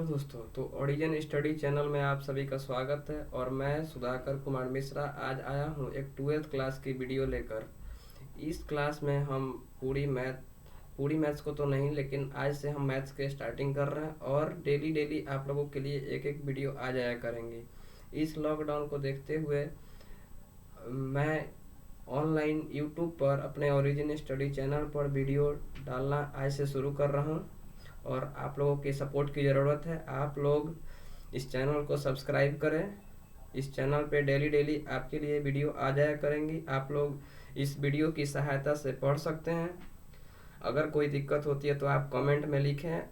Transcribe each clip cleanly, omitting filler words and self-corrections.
दोस्तों, तो origin study channel में आप सभी का स्वागत है। और मैं सुधाकर कुमार मिश्रा आज आया हूँ एक 12th क्लास की वीडियो लेकर। इस क्लास में हम पूरी मैथ्स को तो नहीं, लेकिन आज से हम मैथ्स के स्टार्टिंग कर रहे हैं और डेली डेली आप लोगों के लिए एक एक वीडियो आ जाया करेंगे। इस लॉकडाउन को देखते हुए मैं ऑनलाइन यूट्यूब पर अपने ओरिजिन स्टडी चैनल पर वीडियो डालना आज से शुरू कर रहा हूँ और आप लोगों के सपोर्ट की ज़रूरत है। आप लोग इस चैनल को सब्सक्राइब करें। इस चैनल पे डेली डेली आपके लिए वीडियो आ जाया करेंगी। आप लोग इस वीडियो की सहायता से पढ़ सकते हैं। अगर कोई दिक्कत होती है तो आप कमेंट में लिखें,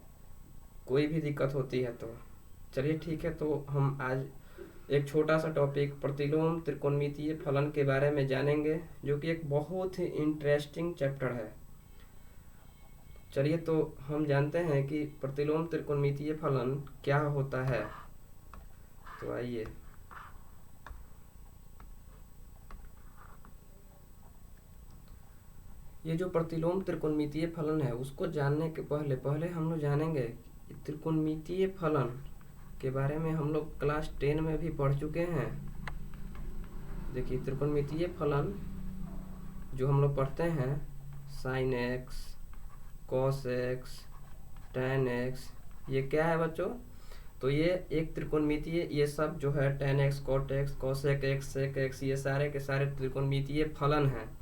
कोई भी दिक्कत होती है तो। चलिए ठीक है, तो हम आज एक छोटा सा टॉपिक प्रतिलोम त्रिकोणमितीय फलन के बारे में जानेंगे, जो कि एक बहुत ही इंटरेस्टिंग चैप्टर है। चलिए तो हम जानते हैं कि प्रतिलोम त्रिकोणमितीय फलन क्या होता है। तो आइए, ये जो प्रतिलोम त्रिकोणमितीय फलन है उसको जानने के पहले हम लोग जानेंगे कि त्रिकोणमितीय फलन के बारे में हम लोग क्लास 10 में भी पढ़ चुके हैं। देखिए, त्रिकोणमितीय फलन जो हम लोग पढ़ते हैं, sign x, cos x, tan x, ये क्या है बच्चों? तो ये एक त्रिकोणमितीय, ये सब जो है tan x, cot x, cosec x, sec x, ये सारे के सारे त्रिकोणमितीय फलन हैं।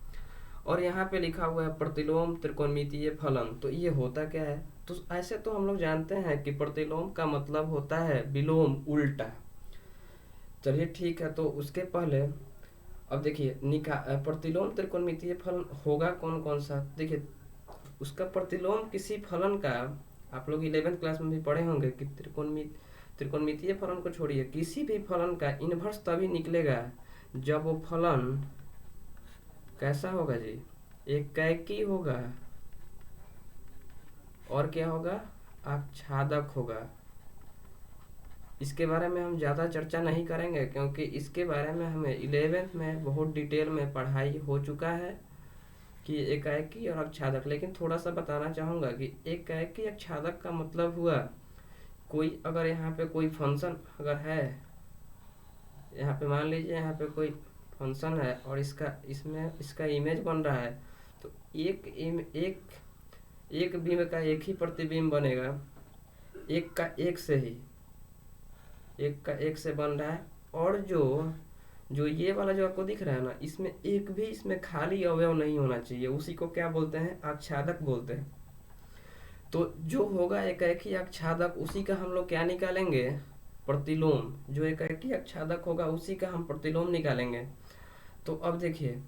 और यहाँ पे लिखा हुआ है प्रतिलोम त्रिकोणमितीय फलन। तो ये होता क्या है? तो ऐसे तो हम लोग जानते हैं कि प्रतिलोम का मतलब होता है विलोम, उल्टा। चलिए ठीक है, तो उसके पहले अब देखिए प्रतिलोम त्रिकोणमितीय फलन होगा कौन कौन सा। देखिए, उसका प्रतिलोम किसी फलन का, आप लोग 11th क्लास में भी पढ़े होंगे कि त्रिकोणमितीय फलन को छोड़िए, किसी भी फलन का इन्वर्स तभी निकलेगा जब वो फलन कैसा होगा जी? एकाकी होगा। और क्या होगा? आच्छादक होगा। इसके बारे में हम ज़्यादा चर्चा नहीं करेंगे, क्योंकि इसके बारे में हमें 11th में बहुत डिटेल में पढ़ाई हो चुका है कि एकाकी और आच्छादक। लेकिन थोड़ा सा बताना चाहूँगा कि एकाकी आच्छादक का मतलब हुआ, कोई अगर यहाँ पे कोई फंक्शन अगर है, यहाँ पे मान लीजिए यहाँ पे कोई फंक्शन है और इसका इमेज बन रहा है, तो एक बिंब का एक ही प्रतिबिंब बनेगा। एक का एक से बन रहा है। और जो ये वाला जो आपको दिख रहा है ना, इसमें खाली अवयव नहीं होना चाहिए। उसी को क्या बोलते हैं? आच्छादक बोलते हैं। तो जो होगा एकाकी आच्छादक, उसी का हम लोग क्या निकालेंगे? प्रतिलोम। जो एकाकी आच्छादक होगा उसी का हम प्रतिलोम निकालेंगे। तो अब देखिए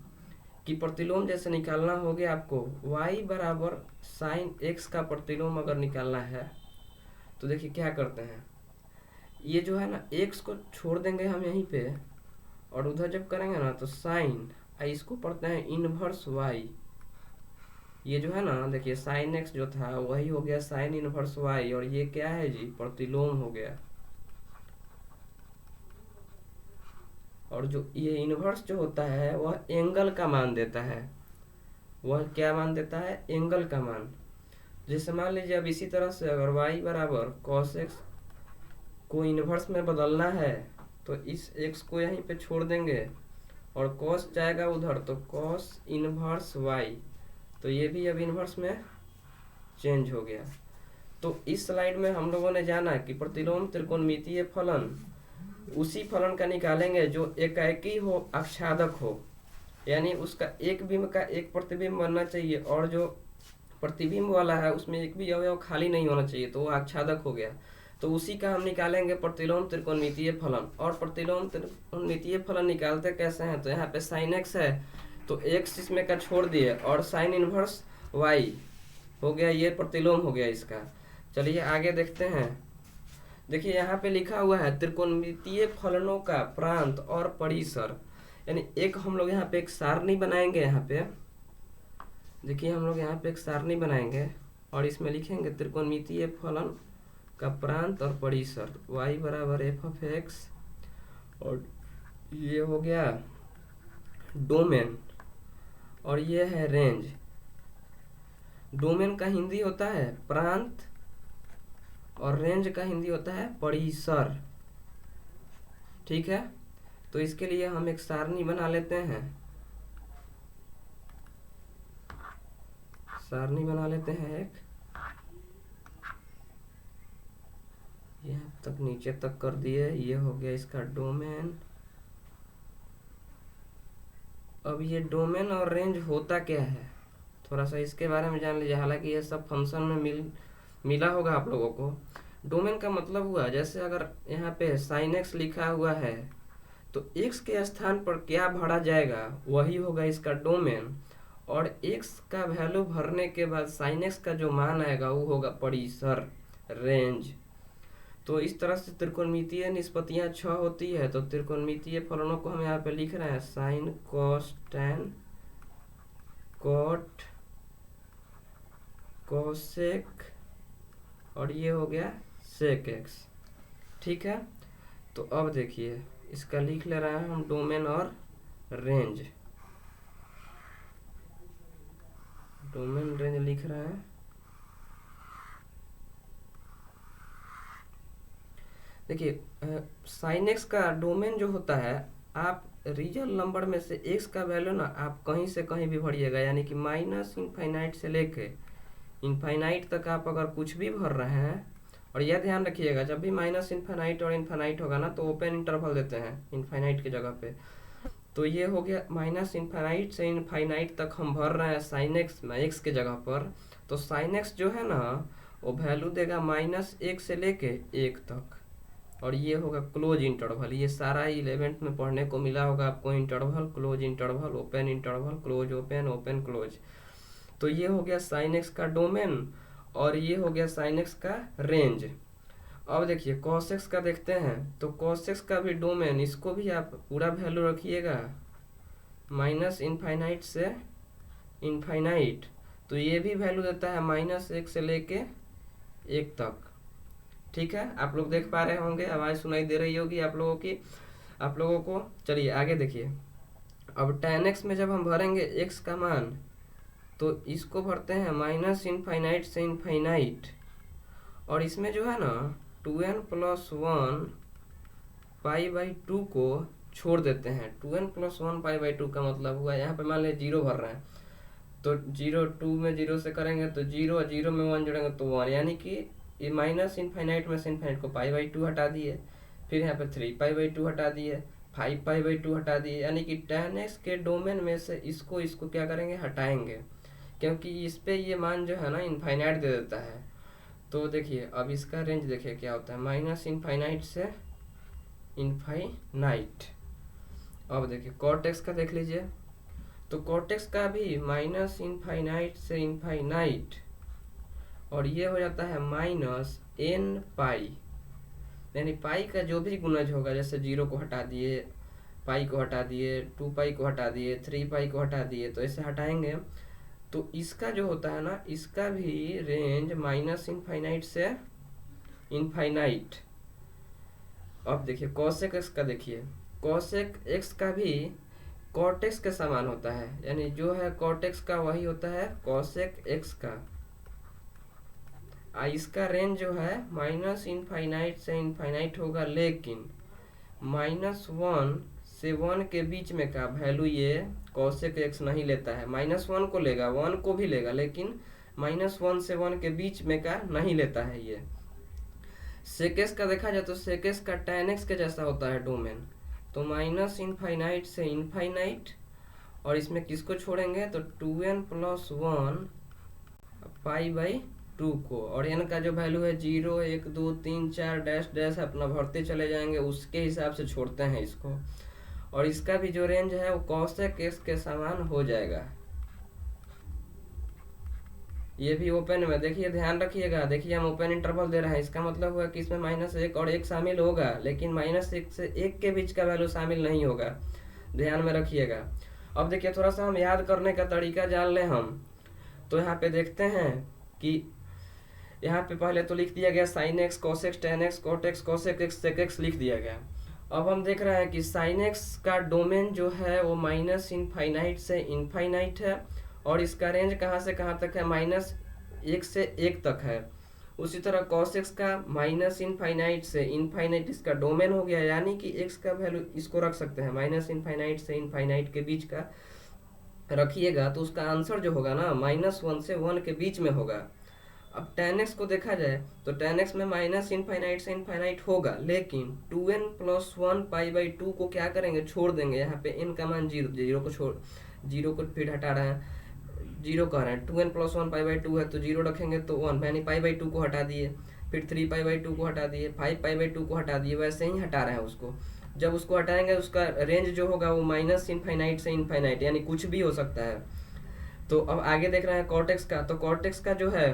कि प्रतिलोम जैसे निकालना हो गया आपको, y बराबर साइन एक्स का प्रतिलोम अगर निकालना है तो देखिए क्या करते हैं, ये जो है ना x को छोड़ देंगे हम यहीं पे, और उधर जब करेंगे ना तो साइन, इसको पढ़ते हैं इनवर्स y। ये जो है ना, देखिए साइन एक्स जो था वही हो गया साइन इनवर्स y, और ये क्या है जी? प्रतिलोम हो गया। और जो ये इनवर्स जो होता है वह एंगल का मान देता है। वह क्या मान देता है? एंगल का मान। जैसे मान लीजिए अब इसी तरह से अगर y बराबर कॉस एक्स को इनवर्स में बदलना है तो इस x को यहीं पे छोड़ देंगे और कॉस जाएगा उधर, तो कॉस इनवर्स y, तो ये भी अब इनवर्स में चेंज हो गया। तो इस स्लाइड में हम लोगों ने जाना कि प्रतिलोम त्रिकोणमितीय फलन उसी फलन का निकालेंगे जो एकाकी हो, आच्छादक हो, यानी उसका एक बिंब का एक प्रतिबिंब बनना चाहिए, और जो प्रतिबिंब वाला है उसमें एक भी अवयव खाली नहीं होना चाहिए, तो वो आच्छादक हो गया। तो उसी का हम निकालेंगे प्रतिलोम त्रिकोणमितीय फलन। और प्रतिलोम त्रिकोणमितीय फलन निकालते कैसे हैं? तो यहाँ पे साइन एक्स है तो एक्स इसमें का छोड़ दिए और साइन इनवर्स वाई हो गया, ये प्रतिलोम हो गया इसका। चलिए आगे देखते हैं। देखिए यहाँ पे लिखा हुआ है त्रिकोणमितीय फलनों का प्रांत और परिसर, यानी एक हम लोग यहाँ पे एक सारणी बनाएंगे। यहाँ पे देखिए हम लोग यहाँ पे एक सारणी बनाएंगे और इसमें लिखेंगे त्रिकोणमितीय फलन का प्रांत और परिसर, y बराबर एफ ऑफ एक्स, और ये हो गया डोमेन, और ये है रेंज। डोमेन का हिंदी होता है प्रांत और रेंज का हिंदी होता है परिसर। ठीक है, तो इसके लिए हम एक सारणी बना लेते हैं। सारणी बना लेते हैं एक, यहाँ तक नीचे तक कर दिए। ये हो गया इसका डोमेन। अब ये डोमेन और रेंज होता क्या है, थोड़ा सा इसके बारे में जान लीजिए। हालांकि ये सब फंक्शन में मिला होगा आप लोगों को। डोमेन का मतलब हुआ, जैसे अगर यहाँ पे साइन एक्स लिखा हुआ है तो x के स्थान पर क्या भरा जाएगा वही होगा इसका डोमेन, और x का वैल्यू भरने के बाद साइन एक्स का जो मान आएगा वो होगा परिसर, रेंज। तो इस तरह से त्रिकोणमितीय निष्पत्तियां 6 होती है। तो त्रिकोणमितीय फलनों को हम यहाँ पे लिख रहे हैं sine cos tan cot cosec, और ये हो गया सेक एक्स। ठीक है, तो अब देखिए इसका लिख ले रहे हैं हम डोमेन और रेंज। डोमेन रेंज लिख रहे हैं। देखिए साइन एक्स का डोमेन जो होता है, आप रियल नंबर में से एक्स का वैल्यू ना आप कहीं से कहीं भी भरिएगा, यानी कि माइनस इनफाइनाइट से लेके इनफाइनाइट तक आप अगर कुछ भी भर रहे हैं। और यह ध्यान रखिएगा, जब भी माइनस इनफाइनाइट और इनफाइनाइट होगा ना तो ओपन इंटरवल देते हैं इनफाइनाइट की जगह पे। तो ये हो गया माइनस इनफाइनाइट से इनफाइनाइट तक हम भर रहे हैं साइन एक्स में एक्स के जगह पर। तो साइन एक्स जो है ना वो वैल्यू देगा -1 से लेके 1 तक, और ये होगा क्लोज इंटरवल। ये सारा 11th में पढ़ने को मिला होगा आपको, interval, close interval, open interval, close open, open close. तो ये हो गया साइन एक्स का डोमेन और ये हो गया साइन एक्स का रेंज। अब देखिए कॉस एक्स का देखते हैं। तो कॉस एक्स का भी डोमेन, इसको भी आप पूरा वैल्यू रखिएगा माइनस इनफाइनाइट से इनफाइनाइट। तो ये भी वैल्यू देता है -1 से लेके 1 तक। ठीक है, आप लोग देख पा रहे होंगे, आवाज़ सुनाई दे रही होगी आप लोगों की, आप लोगों को। चलिए आगे देखिए। अब tan x में जब हम भरेंगे x का मान, तो इसको भरते हैं माइनस इनफाइनाइट से इनफाइनाइट, और इसमें जो है ना 2n+1 π/2 को छोड़ देते हैं। 2n+1 π/2 का मतलब हुआ, यहाँ पे मान लीजिए 0 भर रहे हैं तो 0 2 में 0 से करेंगे तो 0, 0 में 1 जोड़ेंगे तो 1, यानी कि ये माइनस इनफाइनाइट में से इनफाइनाइट को π/2 हटा दिए, फिर यहाँ पे 3 π/2 हटा दिए, 5 π/2 हटा दिए, यानी कि tan x के डोमेन में से इसको क्या करेंगे, हटाएंगे, क्योंकि इस पे ये मान जो है ना इनफाइनाइट दे देता है। तो देखिए अब इसका रेंज देखिए क्या होता है, माइनस इनफाइनाइट से इनफाइनाइट। अब देखिए कॉट एक्स का देख लीजिए। तो कॉट एक्स का भी माइनस इनफाइनाइट से इनफाइनाइट, और ये हो जाता है -n π, यानी पाई का जो भी गुणज होगा, जैसे 0 को हटा दिए, पाई को हटा दिए, 2π को हटा दिए, 3π को हटा दिए, तो ऐसे हटाएंगे। तो इसका जो होता है ना, इसका भी रेंज माइनस इनफाइनाइट से इनफाइनाइट। अब देखिए कॉसेक एक्स का देखिए, कॉसेक एक्स का भी कॉट एक्स के समान होता है, यानी जो है कॉट एक्स का वही होता है कॉसेक एक्स का। इसका रेंज जो है माइनस इनफाइनाइट से इनफाइनाइट होगा, लेकिन -1 से 1 के बीच में का वैल्यू ये कॉसेक एक्स नहीं लेता है। -1 को लेगा, 1 को भी लेगा, लेकिन -1 से 1 के बीच में का नहीं लेता है ये। सेक एक्स का देखा जाए तो सेक एक्स का tan x के जैसा होता है डोमेन। तो माइनस इनफाइनाइट से इनफाइनाइट, और इसमें किसको छोड़ेंगे तो 2n+1 π/2 को, और n का जो वैल्यू है 0 1 2 3 4 डैश डैश अपना भरते चले जाएंगे, उसके हिसाब से छोड़ते हैं इसको। और इसका भी जो रेंज है वो कॉसेक एक्स के समान हो जाएगा। ये भी ओपन में, देखिए ध्यान रखिएगा, देखिए हम ओपन इंटरवल दे रहे हैं, इसका मतलब हुआ कि इसमें -1 और 1 शामिल होगा, लेकिन -1 से 1 के बीच का वैल्यू शामिल नहीं होगा, ध्यान में रखिएगा। अब देखिए थोड़ा सा हम याद करने का तरीका जान लें हम। तो यहाँ पे देखते हैं कि यहाँ पे पहले तो लिख दिया गया sine x, cos x, tan x, cot x, cosec x, sec x लिख दिया गया। अब हम देख रहे हैं कि साइन एक्स का डोमेन जो है वो माइनस इनफाइनाइट से इनफाइनाइट है, और इसका रेंज कहाँ से कहाँ तक है, -1 से 1 तक है। उसी तरह cos x का माइनस इनफाइनाइट से इनफाइनाइट इसका डोमेन हो गया, यानी कि x का वैल्यू इसको रख सकते हैं माइनस इनफाइनाइट से इनफाइनाइट के बीच का रखिएगा तो उसका आंसर जो होगा ना -1 से 1 के बीच में होगा। अब tan x को देखा जाए तो tan x में माइनस इनफाइनाइट से इनफाइनाइट होगा, लेकिन 2n प्लस 1 पाई/2 को क्या करेंगे, छोड़ देंगे। यहाँ पे n का मान जीरो को छोड़, जीरो को फिर हटा रहे हैं, जीरो कह रहे हैं, 2n प्लस 1 पाई/2 है तो जीरो रखेंगे तो 1, यानी पाई/2 को हटा दिए, फिर 3 पाई/2 को हटा दिए, 5 पाई/2 को हटा दिए, वैसे ही हटा रहे हैं उसको। जब उसको हटाएंगे उसका रेंज जो होगा वो माइनस इनफाइनाइट से इनफाइनाइट, यानी कुछ भी हो सकता है। तो अब आगे देख रहे हैं कॉट x का, तो कॉट x का जो है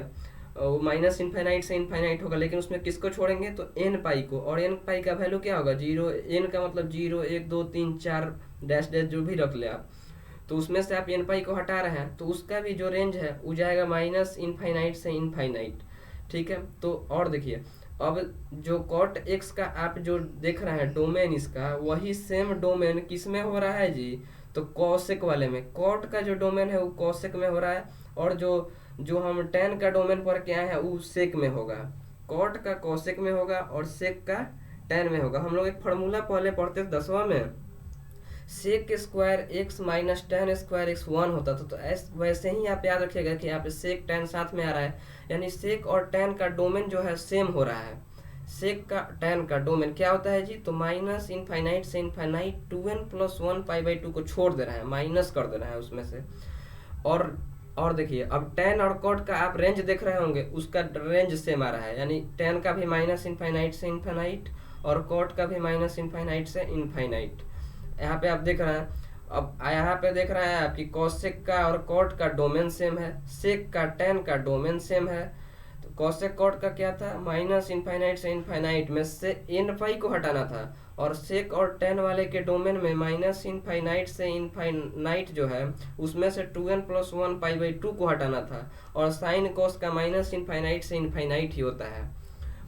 वो माइनस इनफाइनाइट से इनफाइनाइट होगा, लेकिन उसमें किसको छोड़ेंगे तो n पाई को, और n पाई का वैल्यू क्या होगा, जीरो। n का मतलब 0 1 2 3 4 डैश डैश जो भी रख ले आप, तो उसमें से आप n पाई को हटा रहे हैं तो उसका भी जो रेंज है वो जाएगा माइनस इनफाइनाइट से इनफाइनाइट। ठीक है, तो और देखिए अब जो कॉट x का आप जो देख रहे हैं डोमेन इसका, वही सेम डोमेन किस में हो रहा है जी, तो कॉसेक वाले में। कॉट का जो डोमेन है वो कॉसेक में हो रहा है, और जो हम tan का डोमेन पर के आए हैं वो सेक में होगा। कॉट का कॉसेक में होगा और सेक का tan में होगा। हम लोग एक फार्मूला पहले पढ़ते थे 10वां में, sec square x minus tan square x 1 होता था। तो वैसे ही आप याद रखिएगा कि यहाँ पे सेक tan साथ में आ रहा है, यानी सेक और tan का डोमेन जो है सेम हो रहा है। सेक का tan का डोमेन क्या होता है जी, तो माइनस इनफाइनाइट से इनफाइनाइट 2n प्लस 1 पाई/2 को छोड़ दे रहा है, माइनस कर दे रहा है उसमें से। और देखिए अब tan और cot का आप रेंज देख रहे होंगे, उसका रेंज सेम आ रहा है, यानी tan का भी माइनस इनफाइनाइट से इनफाइनाइट और cot का भी माइनस इनफाइनाइट से इनफाइनाइट। यहाँ पे आप देख रहे हैं, अब यहाँ पे देख रहे हैं आपकी कॉसेक का और कॉट का डोमेन सेम है, सेक का tan का डोमेन सेम है। तो कॉसेक कॉट का क्या था, माइनस इनफाइनाइट से इनफाइनाइट में से n पाई को हटाना था, और सेक और tan वाले के डोमेन में माइनस इनफाइनाइट से इनफाइनाइट जो है उसमें से 2n प्लस 1 पाई/2 को हटाना था, और साइन कॉस का माइनस इनफाइनाइट से इनफाइनाइट ही होता है।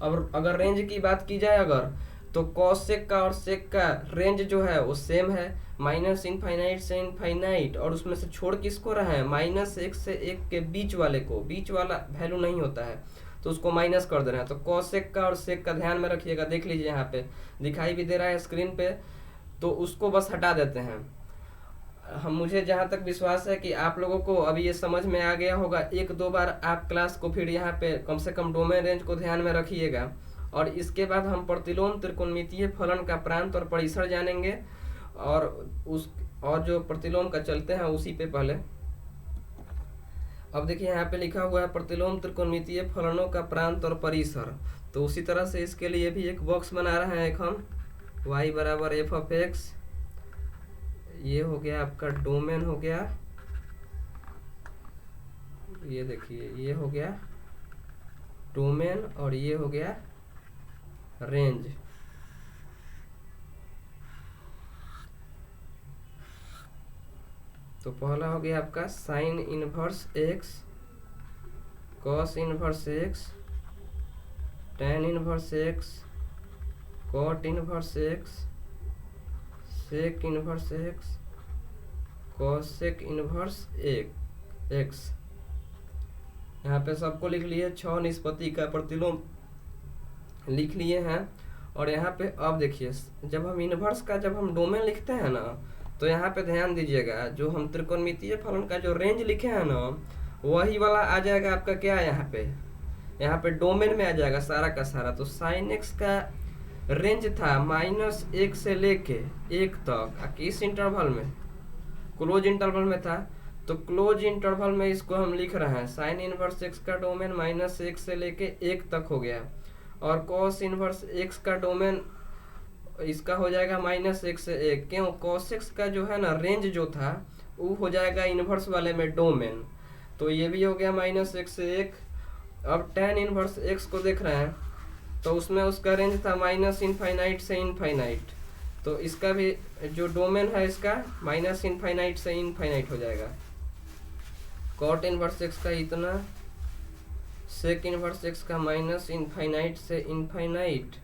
अब अगर रेंज की बात की जाए अगर, तो कॉसेक का और सेक का रेंज जो है वो सेम है, माइनस इनफाइनाइट से इनफाइनाइट, और उसमें से छोड़ किसको रहा है, -1 से 1 के बीच वाले को, बीच वाला वैल्यू नहीं होता है तो उसको माइनस कर दे रहे हैं। तो कॉसेक का और सेक का ध्यान में रखिएगा, देख लीजिए यहाँ पे दिखाई भी दे रहा है स्क्रीन पे, तो उसको बस हटा देते हैं। हम मुझे जहाँ तक विश्वास है कि आप लोगों को अभी ये समझ में आ गया होगा। 1-2 बार आप क्लास को फिर यहाँ पे कम से कम डोमेन रेंज को ध्यान में रखिएगा, और इसके बाद हम प्रतिलोम त्रिकोणमितीय फलन का प्रांत और परिसर जानेंगे, और जो प्रतिलोम का चलते हैं उसी पे पहले। अब देखिए यहाँ पे लिखा हुआ है प्रतिलोम त्रिकोणमितीय फलनों का प्रांत और परिसर, तो उसी तरह से इसके लिए भी एक बॉक्स बना रहे हैं एक हम, y बराबर f(x), ये हो गया आपका डोमेन हो गया, ये देखिए ये हो गया डोमेन, और ये हो गया रेंज। तो पहला हो गया आपका sine inverse x, cos inverse x, tan inverse x, cot inverse x, sec inverse x, cosec inverse x। यहाँ पे सबको लिख लिए, 6 निष्पत्ति का प्रतिलोम लिख लिए हैं। और यहाँ पे अब देखिए जब हम इनवर्स का जब हम डोमेन लिखते हैं ना, तो यहाँ पे ध्यान दीजिएगा, जो हम त्रिकोणमितीय फलन का जो रेंज लिखे हैं ना वही वाला आ जाएगा आपका क्या है, यहाँ पे डोमेन में आ जाएगा सारा का सारा। तो साइन एक्स का रेंज था -1 से लेके 1 तक, किस इंटरवल में, क्लोज इंटरवल में था। तो क्लोज इंटरवल में इसको हम लिख रहे हैं, साइन इनवर्स एक्स का डोमेन -1 से लेके 1 तक हो गया, और कॉस इनवर्स एक्स का डोमेन इसका हो जाएगा -1 से 1। क्यों, कॉस एक्स का जो है ना रेंज जो था वो हो जाएगा इनवर्स वाले में डोमेन, तो ये भी हो गया -1 से 1। अब tan इनवर्स एक्स को देख रहे हैं, तो उसमें उसका रेंज था माइनस इनफाइनाइट से इनफाइनाइट, तो इसका भी जो डोमेन है इसका माइनस इनफाइनाइट से इनफाइनाइट हो जाएगा। कॉट इनवर्स एक्स का इतना, सेक इनवर्स एक्स का माइनस इनफाइनाइट से इनफाइनाइट,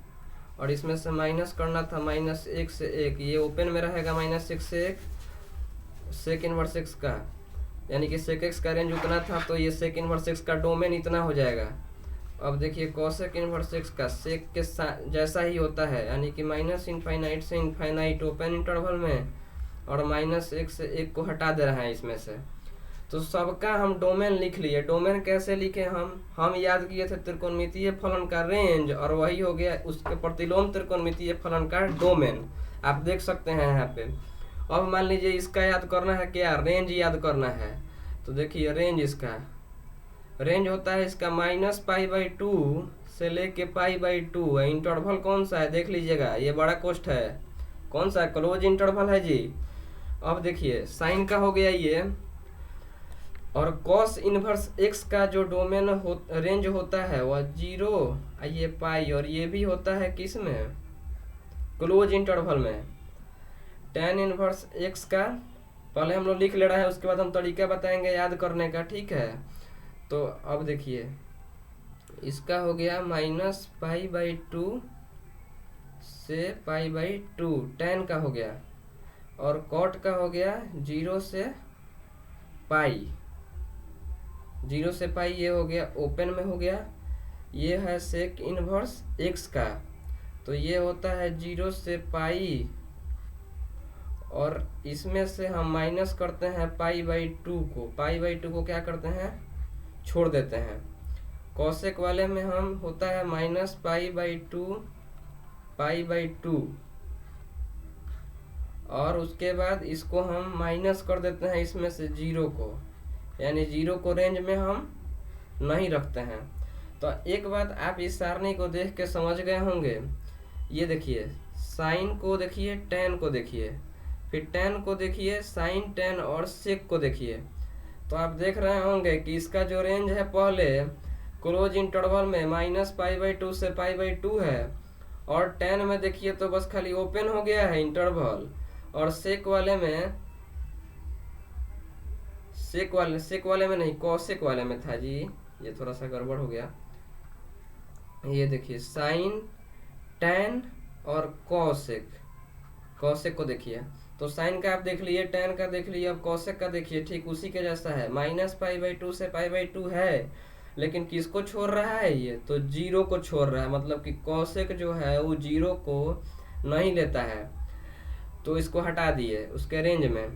और इसमें से माइनस करना था -1 से 1, ये ओपन में रहेगा -1 से 1, सेक इनवर्स एक्स का, यानी कि सेक एक्स का रेंज उतना था तो ये सेक इनवर्स एक्स का डोमेन इतना हो जाएगा। अब देखिए कोसेक इनवर्स एक्स का सेक के जैसा ही होता है, यानी कि माइनस इनफाइनाइट से इनफाइनाइट ओपन इंटरवल में, और माइनस एक से एक को हटा दे रहे हैं इसमें से। तो सबका हम डोमेन लिख लिए। डोमेन कैसे लिखे हम याद किए थे त्रिकोणमितीय फलन का रेंज, और वही हो गया उसके प्रतिलोम त्रिकोणमितीय फलन का डोमेन। आप देख सकते हैं यहाँ पे। अब मान लीजिए इसका याद करना है, क्या रेंज याद करना है। तो देखिए रेंज, इसका रेंज होता है इसका -π/2 से लेके π/2 है। इंटरवल कौन सा है देख लीजिएगा, ये बड़ा कोष्ठ है, कौन सा क्लोज इंटरवल है जी। अब देखिए साइन का हो गया ये, और कॉस इनवर्स एक्स का जो डोमेन रेंज होता है वह 0, ये पाई, और ये भी होता है किस में, क्लोज इंटरवल में। tan इनवर्स एक्स का पहले हम लोग लिख ले रहे हैं, उसके बाद हम तरीका बताएंगे याद करने का, ठीक है। तो अब देखिए इसका हो गया -π/2 से π/2 tan का हो गया, और कॉट का हो गया 0 से पाई, 0 से पाई ये हो गया ओपन में हो गया। ये है सेक इनवर्स एक्स का, तो ये होता है 0 से पाई, और इसमें से हम माइनस करते हैं π/2 को, π/2 को क्या करते हैं, छोड़ देते हैं। कोसेक वाले में हम होता है -π/2 और उसके बाद इसको हम माइनस कर देते हैं इसमें से 0 को, यानी 0 को रेंज में हम नहीं रखते हैं। तो एक बात आप इस सारणी को देख के समझ गए होंगे। ये देखिए साइन को देखिए, tan को देखिए, फिर tan को देखिए, साइन tan और सेक को देखिए। तो आप देख रहे होंगे कि इसका जो रेंज है पहले क्लोज इंटरवल में -π/2 से π/2 है, और tan में देखिए तो बस खाली ओपन हो गया है इंटरवल, और सेक वाले में नहीं, कोसेक वाले में था जी, ये थोड़ा सा गड़बड़ हो गया। ये देखिए साइन tan और कोसेक को देखिए। तो साइन का आप देख लिए, tan का देख लिए, अब कोसेक का देखिए, ठीक उसी के जैसा है, -π/2 से π/2 है, लेकिन किसको छोड़ रहा है ये, तो 0 को छोड़ रहा है। मतलब कि कोसेक जो है वो 0 को नहीं लेता है, तो इसको हटा दिए उसके रेंज में।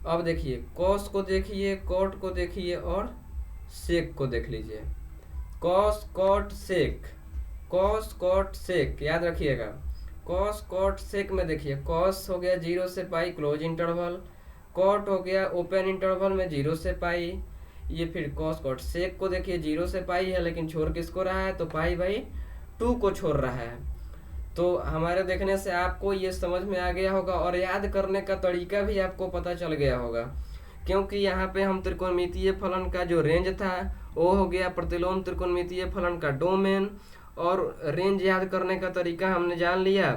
अब देखिए कॉस को देखिए, कॉट को देखिए, और सेक को देख लीजिए। Cos cot sec, cos cot sec याद रखिएगा। कॉस कॉट सेक में देखिए कॉस हो गया 0 से पाई क्लोज इंटरवल, कॉट हो गया ओपन इंटरवल में 0 से पाई। ये फिर कॉस कॉट सेक को देखिए 0 से पाई है, लेकिन छोड़ किसको रहा है, तो π/2 को छोड़ रहा है। तो हमारे देखने से आपको ये समझ में आ गया होगा, और याद करने का तरीका भी आपको पता चल गया होगा, क्योंकि यहाँ पे हम त्रिकोणमितीय फलन का जो रेंज था वो हो गया प्रतिलोम त्रिकोणमितीय फलन का डोमेन, और रेंज याद करने का तरीका हमने जान लिया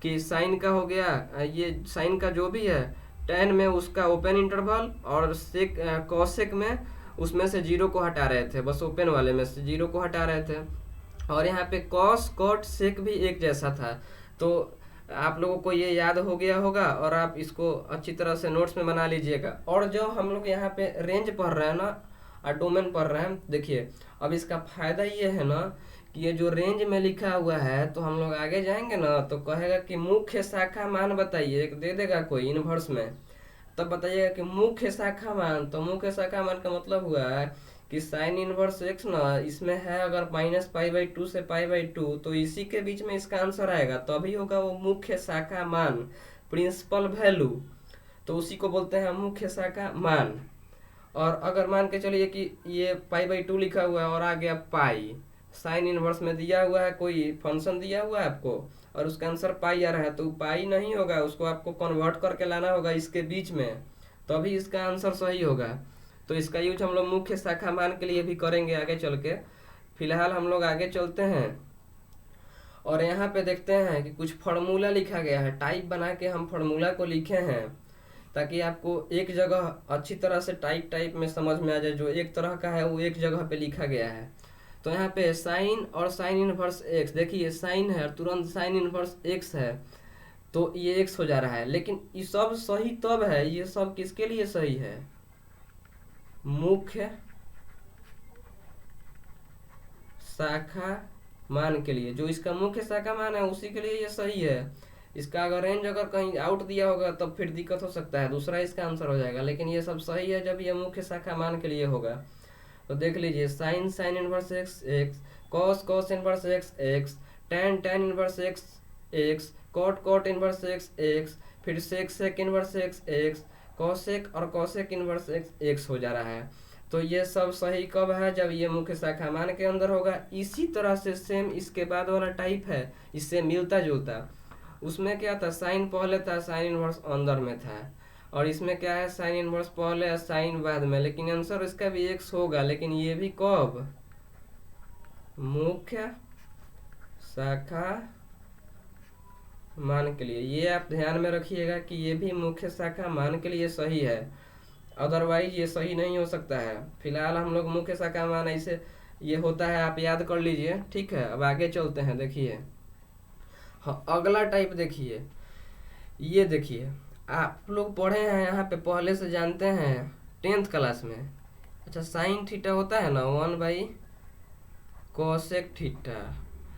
कि साइन का हो गया, ये साइन का जो भी है, tan में उसका ओपन इंटरवल, और सेक कोसेक में उसमें से 0 को हटा रहे थे, बस ओपन वाले में से 0 को हटा रहे थे। और यहाँ पे कॉस कॉट सेक भी एक जैसा था। तो आप लोगों को ये याद हो गया होगा, और आप इसको अच्छी तरह से नोट्स में बना लीजिएगा। और जो हम लोग यहाँ पे रेंज पढ़ रहे हैं ना, और डोमेन पढ़ रहे हैं, देखिए अब इसका फायदा ये है ना कि ये जो रेंज में लिखा हुआ है, तो हम लोग आगे जाएंगे ना तो कहेगा कि मुख्य शाखा मान बताइए, एक दे देगा कोई इनवर्स में, तब बताइएगा कि मुख्य शाखा मान। तो मुख्य शाखा मान का मतलब हुआ है कि साइन इनवर्स एक्स ना इसमें है अगर -π/2 से π/2, तो इसी के बीच में इसका आंसर आएगा, तभी होगा वो मुख्य शाखा मान, प्रिंसिपल वैल्यू। तो उसी को बोलते हैं मुख्य शाखा मान। और अगर मान के चलिए कि ये π/2 लिखा हुआ है और आ गया पाई, साइन इनवर्स में दिया हुआ है, कोई फंक्शन दिया हुआ है आपको, और उसका आंसर पाई आ रहा है, तो पाई नहीं होगा, उसको आपको कन्वर्ट करके लाना होगा इसके बीच में, तभी इसका आंसर सही होगा। तो इसका यूज हम लोग मुख्य शाखा मान के लिए भी करेंगे आगे चल के। फिलहाल हम लोग आगे चलते हैं, और यहाँ पे देखते हैं कि कुछ फार्मूला लिखा गया है, टाइप बना के हम फार्मूला को लिखे हैं, ताकि आपको एक जगह अच्छी तरह से टाइप में समझ में आ जाए। जो एक तरह का है वो एक जगह पे लिखा गया है। तो यहाँ पे साइन और साइन इनवर्स एक्स, देखिए साइन है तुरंत साइन इनवर्स एक्स है, तो ये एक्स हो जा रहा है। लेकिन ये सब सही तब है, ये सब किसके लिए सही है, मुख्य शाखा मान के लिए, जो इसका मुख्य शाखा मान है उसी के लिए ये सही है। इसका अगर रेंज अगर कहीं आउट दिया होगा तब फिर दिक्कत हो सकता है, दूसरा इसका आंसर हो जाएगा। लेकिन ये सब सही है जब ये मुख्य शाखा मान के लिए होगा। तो देख लीजिए, sine sine inverse x x, cos cos inverse x x, tan tan inverse x x, cot cot inverse x x, फिर sec sec inverse x x, cosec और कॉसेक इनवर्स एक्स एक्स हो जा रहा है। तो ये सब सही कब है? जब ये मुख्य शाखा मान के अंदर होगा। इसी तरह से सेम इसके बाद वाला टाइप है, इससे मिलता जुलता। उसमें क्या था, साइन पहले था, साइन इनवर्स अंदर में था। और इसमें क्या है, साइन इनवर्स पहले है, साइन बाद में। लेकिन आंसर इसका भी एक्स होगा, लेकिन ये भी कब? मुख्य शाखा मान के लिए। ये आप ध्यान में रखिएगा कि ये भी मुख्य शाखा मान के लिए सही है, अदरवाइज ये सही नहीं हो सकता है। फिलहाल हम लोग मुख्य शाखा मान ऐसे ये होता है, आप याद कर लीजिए, ठीक है। अब आगे चलते हैं, देखिए हाँ अगला टाइप देखिए। ये देखिए, आप लोग पढ़े हैं यहाँ पे, पहले से जानते हैं 10th क्लास में। अच्छा, साइन थीटा होता है ना 1 बाई कोसेक थीटा,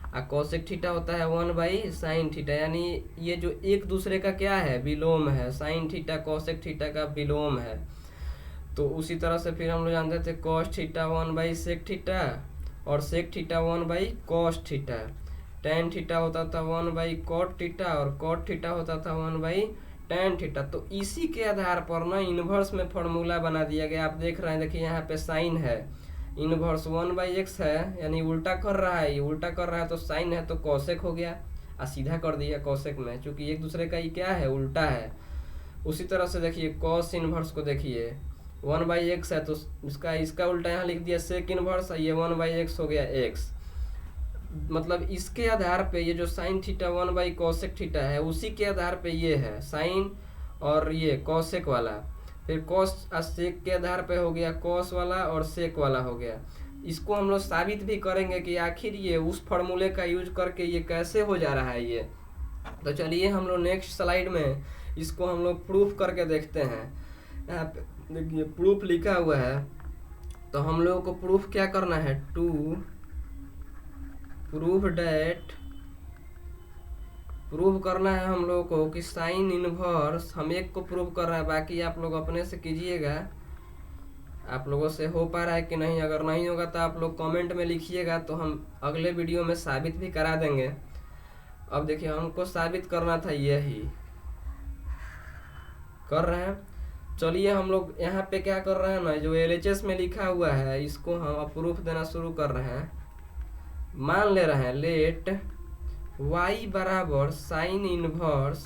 और कोसेक थीटा होता है 1 बाई साइन थीटा। यानी ये जो एक दूसरे का क्या है, विलोम है। साइन थीटा कोसेक थीटा का विलोम है। तो उसी तरह से फिर हम लोग जानते थे cos theta 1 by sec theta, और sec theta 1 by cos theta. Tan theta होता था 1 बाई कॉट थीटा, और कॉट थीटा होता था 1 बाई टेन थीटा। तो इसी के आधार पर ना इन्वर्स में फॉर्मूला बना दिया गया। आप देख रहे हैं, देखिए यहाँ पे साइन है, इनवर्स 1 बाई एक्स है, यानी उल्टा कर रहा है, ये उल्टा कर रहा है, तो साइन है तो कॉसेक हो गया, और सीधा कर दिया कॉसेक में, क्योंकि एक दूसरे का ये क्या है, उल्टा है। उसी तरह से देखिए कॉस इनवर्स को देखिए, 1 बाई एक्स है तो इसका उल्टा यहाँ लिख दिया सेक इनवर्स, ये 1 बाई एक्स हो गया एक्स। मतलब इसके आधार पे ये जो sine theta 1 by cosec theta है, उसी के आधार पे ये है साइन और ये कॉसेक वाला। फिर कॉस सेक के आधार पे हो गया कॉस वाला, और सेक वाला हो गया। इसको हम लोग साबित भी करेंगे कि आखिर ये उस फॉर्मूले का यूज करके ये कैसे हो जा रहा है ये। तो चलिए हम लोग नेक्स्ट स्लाइड में इसको हम लोग प्रूफ करके देखते हैं। यहाँ पे देखिए प्रूफ लिखा हुआ है, तो हम लोगों को प्रूफ क्या करना है, टू प्रूफ डेट, प्रूव करना है हम लोगों को कि साइन इनवर्स, हम एक को प्रूव कर रहे हैं, बाकी आप लोग अपने से कीजिएगा। आप लोगों से हो पा रहा है कि नहीं, अगर नहीं होगा तो आप लोग कमेंट में लिखिएगा, तो हम अगले वीडियो में साबित भी करा देंगे। अब देखिए हमको साबित करना था, यही कर रहे हैं। चलिए हम लोग यहाँ पे क्या कर रहे हैं ना, जो LHS में लिखा हुआ है इसको हम प्रूफ देना शुरू कर रहे हैं। मान ले रहे हैं लेट y बराबर साइन इनवर्स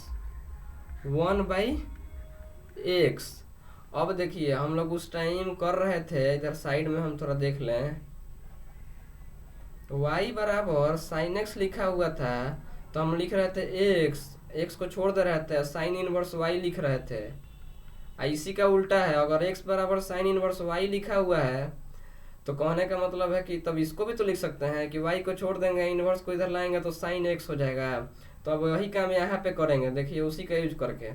1 बाई एक्स। अब देखिए हम लोग उस टाइम कर रहे थे, इधर साइड में हम थोड़ा देख लें, y बराबर साइन एक्स लिखा हुआ था, तो हम लिख रहे थे एक्स को छोड़ दे रहे थे, साइन इनवर्स y लिख रहे थे। इसी का उल्टा है, अगर x बराबर साइन इनवर्स y लिखा हुआ है तो कहने का मतलब है कि तब इसको भी तो लिख सकते हैं कि y को छोड़ देंगे, इनवर्स को इधर लाएंगे तो साइन x हो जाएगा। तो अब वही काम यहाँ पे करेंगे, देखिए उसी का यूज करके।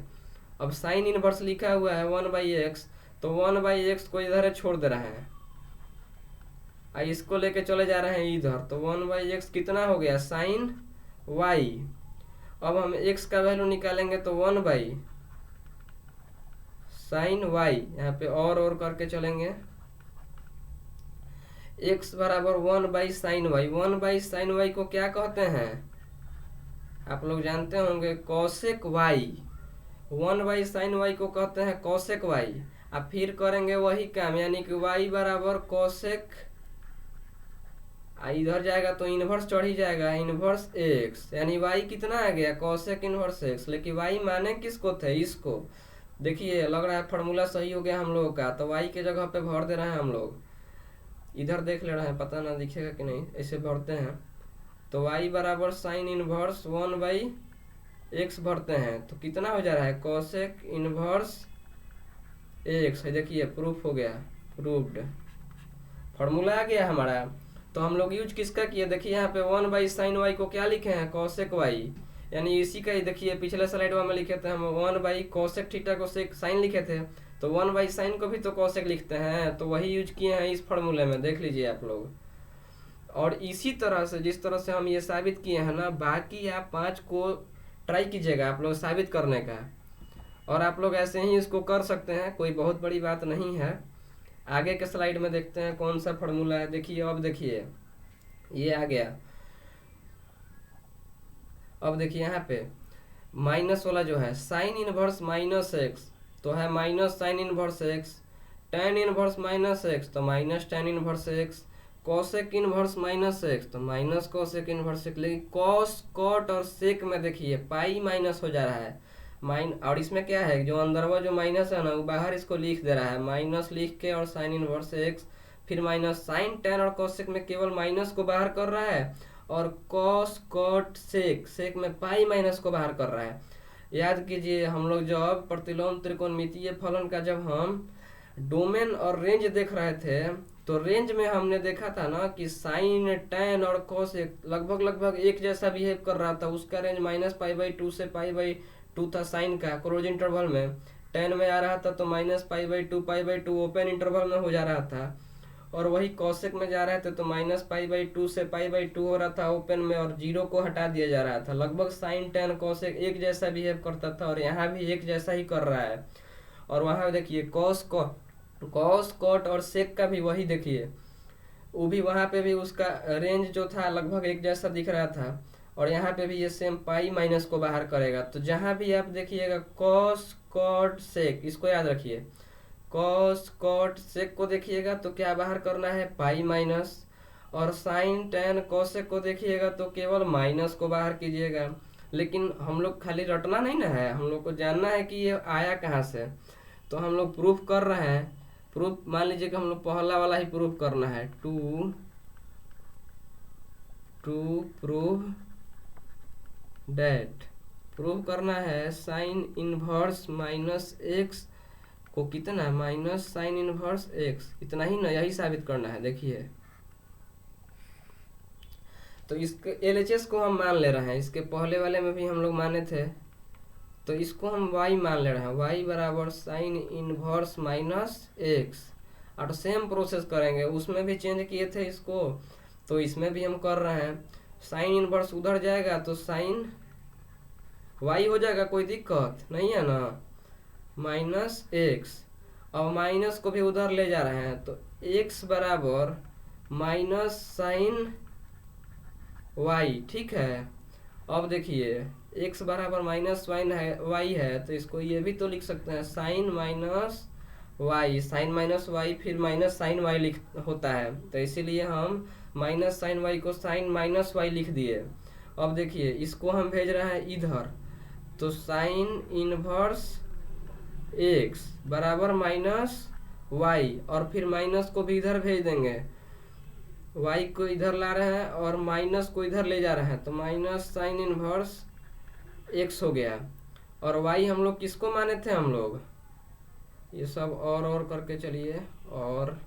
अब साइन इनवर्स लिखा हुआ है 1 बाई एक्स, तो 1 बाई एक्स को इधर छोड़ दे रहे हैं, इसको लेके चले जा रहे हैं इधर, तो 1 बाई एक्स कितना हो गया, साइन y। अब हम x का वैल्यू निकालेंगे तो 1 बाई साइन y, यहाँ पे और करके चलेंगे, x बराबर 1 by sine y. 1 by sine y को क्या कहते हैं, आप लोग जानते होंगे, cosec y। 1 by sine y को कहते हैं कॉसेक y। अब फिर करेंगे वही काम, यानी कि y बराबर कॉसेक, इधर जाएगा तो इनवर्स चढ़ ही जाएगा, इनवर्स x, यानी y कितना आ गया, कॉसेक इनवर्स x। लेकिन y माने किसको थे, इसको। देखिए लग रहा है फार्मूला सही हो गया हम लोगों का, तो y के जगह पे भर दे रहे हैं हम लोग, इधर देख ले रहे हैं, पता ना दिखेगा कि नहीं, ऐसे भरते हैं। तो y बराबर साइन इनवर्स 1 बाई एक्स भरते हैं, तो कितना हो जा रहा है, कॉसेक इनवर्स एक्स। देखिए प्रूफ हो गया, प्रूफ्ड, फार्मूला आ गया हमारा। तो हम लोग यूज किसका किए, देखिए यहाँ पे 1 बाई साइन वाई को क्या लिखे हैं, कॉसेक वाई, यानी इसी का ही। देखिए पिछले स्लाइड में लिखे थे हम 1 बाई कॉसेक थीटा को सेक साइन लिखे थे, तो 1 बाई साइन को भी तो कॉसेक लिखते हैं, तो वही यूज किए हैं इस फार्मूले में, देख लीजिए आप लोग। और इसी तरह से जिस तरह से हम ये साबित किए हैं ना, बाकी आप 5 को ट्राई कीजिएगा आप लोग साबित करने का, और आप लोग ऐसे ही इसको कर सकते हैं, कोई बहुत बड़ी बात नहीं है। आगे के स्लाइड में देखते हैं कौन सा फॉर्मूला है। देखिए अब देखिए ये आ गया। अब देखिए यहाँ पे माइनस वाला जो है साइन इनवर्स माइनस एक्स, तो है minus sine inverse x, tan inverse minus x तो minus tan inverse x, cosec inverse minus x तो माइनस कॉसेक इनवर्स एक्स। लेकिन कॉस कॉट और सेक में देखिए पाई माइनस हो जा रहा है और इसमें क्या है, जो अंदर वो जो माइनस है ना वो बाहर इसको लिख दे रहा है, माइनस लिख के और साइन इनवर्स एक्स, फिर माइनस साइन टेन और कॉसेक में केवल माइनस को बाहर कर रहा है, और कॉस कॉट सेक सेक में पाई माइनस को बाहर कर रहा है। याद कीजिए हम लोग जब प्रतिलोम त्रिकोणमितीय फलन का जब हम डोमेन और रेंज देख रहे थे, तो रेंज में हमने देखा था ना कि साइन टेन और कॉस लगभग लगभग एक जैसा बिहेव कर रहा था। उसका रेंज -π/2 से π/2 था साइन का क्लोज इंटरवल में, टेन में आ रहा था तो -π/2 π/2 ओपन इंटरवल में हो जा रहा था, और वही कॉसेक में जा रहे थे तो -π/2 से π/2 हो रहा था ओपन में, और जीरो को हटा दिया जा रहा था। लगभग साइन टेन कॉसेक एक जैसा बिहेव करता था, और यहाँ भी एक जैसा ही कर रहा है। और वहाँ देखिए कॉस कॉट और सेक का भी वही देखिए, वो भी वहाँ पे भी उसका रेंज जो था लगभग एक जैसा दिख रहा था, और यहाँ पे भी ये सेम पाई माइनस को बाहर करेगा। तो जहाँ भी आप देखिएगा कॉस कॉट सेक, इसको याद रखिए, कॉस कॉट सेक को देखिएगा तो क्या बाहर करना है, पाई माइनस, और साइन टेन कॉसेक को देखिएगा तो केवल माइनस को बाहर कीजिएगा। लेकिन हम लोग खाली रटना नहीं ना है, हम लोग को जानना है कि ये आया कहाँ से। तो हम लोग प्रूफ कर रहे हैं। प्रूफ मान लीजिए कि हम लोग पहला वाला ही प्रूफ करना है, टू प्रूव डेट, प्रूव करना है साइन इनवर्स माइनस एक्स को कितना, माइनस साइन इनवर्स एक्स, इतना ही ना, यही साबित करना है। देखिए तो इसके एलएचएस को हम मान ले रहे हैं, इसके पहले वाले में भी हम लोग माने थे, तो इसको हम y मान ले रहे हैं, y बराबर साइन इनवर्स माइनस एक्स। और सेम प्रोसेस करेंगे, उसमें भी चेंज किए थे इसको, तो इसमें भी हम कर रहे हैं। साइन इनवर्स उधर जाएगा तो साइन y हो जाएगा, कोई दिक्कत नहीं है ना, माइनस एक्स। और माइनस को भी उधर ले जा रहे हैं, तो x बराबर माइनस साइन y, ठीक है। अब देखिए x बराबर माइनस y है, तो इसको ये भी तो लिख सकते हैं sine minus y, sine minus y फिर माइनस साइन y लिख होता है, तो इसीलिए हम माइनस साइन y को साइन माइनस y लिख दिए। अब देखिए इसको हम भेज रहे हैं इधर, तो साइन इनवर्स x बराबर माइनस y, और फिर माइनस को भी इधर भेज देंगे, y को इधर ला रहे हैं और माइनस को इधर ले जा रहे हैं, तो माइनस साइन इनवर्स x हो गया। और y हम लोग किसको माने थे, हम लोग ये सब और करके चलिए, और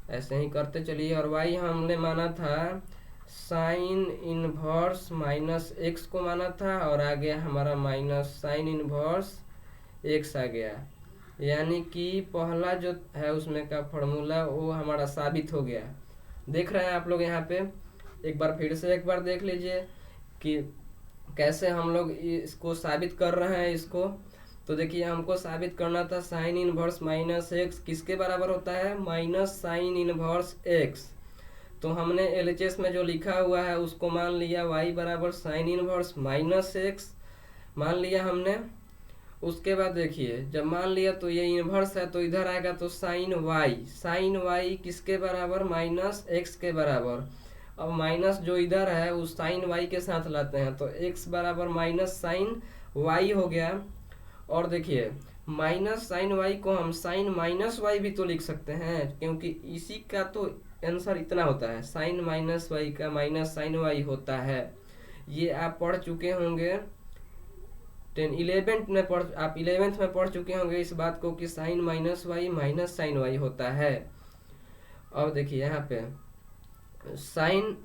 ऐसे ही करते चलिए। और y हमने माना था साइन इनवर्स माइनस एक्स को माना था, और आ गया हमारा माइनस साइन इनवर्स एक्स आ गया। यानी कि पहला जो है उसमें का फॉर्मूला वो हमारा साबित हो गया। देख रहे हैं आप लोग यहाँ पे, एक बार फिर से एक बार देख लीजिए कि कैसे हम लोग इसको साबित कर रहे हैं इसको। तो देखिए हमको साबित करना था साइन इनवर्स माइनस एक्स किसके बराबर होता है, माइनस साइन इनवर्स एक्स। तो हमने एलएचएस में जो लिखा हुआ है उसको मान लिया, y बराबर साइन इनवर्स माइनस एक्स मान लिया हमने। उसके बाद देखिए जब मान लिया तो ये इनवर्स है, तो इधर आएगा तो साइन y किसके बराबर, माइनस एक्स के बराबर। अब माइनस जो इधर है उस साइन y के साथ लाते हैं, तो x बराबर माइनस साइन y हो गया। और देखिए माइनस साइन y को हम साइन माइनस y भी तो लिख सकते हैं, क्योंकि इसी का तो आंसर इतना होता है, साइन माइनस y का माइनस साइन y होता है। ये आप पढ़ चुके होंगे आप 11th में पढ़ चुके होंगे इस बात को कि sine minus y minus sine y होता है। अब देखिए यहाँ पे साइन,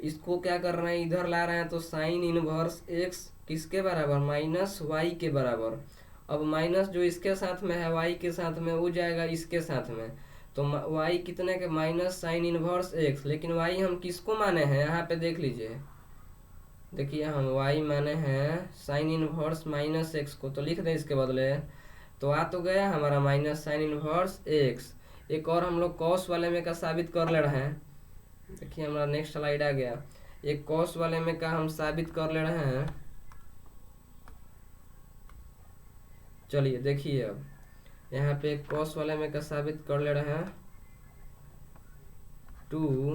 इसको क्या कर रहे हैं, इधर ला रहे हैं, तो साइन इनवर्स x किसके बराबर, माइनस y के बराबर। अब माइनस जो इसके साथ में है y के साथ में वो जाएगा इसके साथ में, तो वाई कितने के माइनस साइन इनवर्स एक्स, लेकिन वाई हम किसको माने हैं यहाँ पे देख लीजिए, देखिए हम वाई माने हैं साइन इनवर्स माइनस एक्स को, तो लिख दें इसके बदले। तो आ तो गया हमारा माइनस साइन इनवर्स एक्स। एक और हम लोग कॉस वाले में का साबित कर ले रहे हैं, देखिए हमारा नेक्स्ट स्लाइड आ गया। एक कॉस वाले में का हम साबित कर ले रहे हैं, चलिए देखिए अब यहाँ पे कॉस वाले में का साबित कर ले रहे हैं। To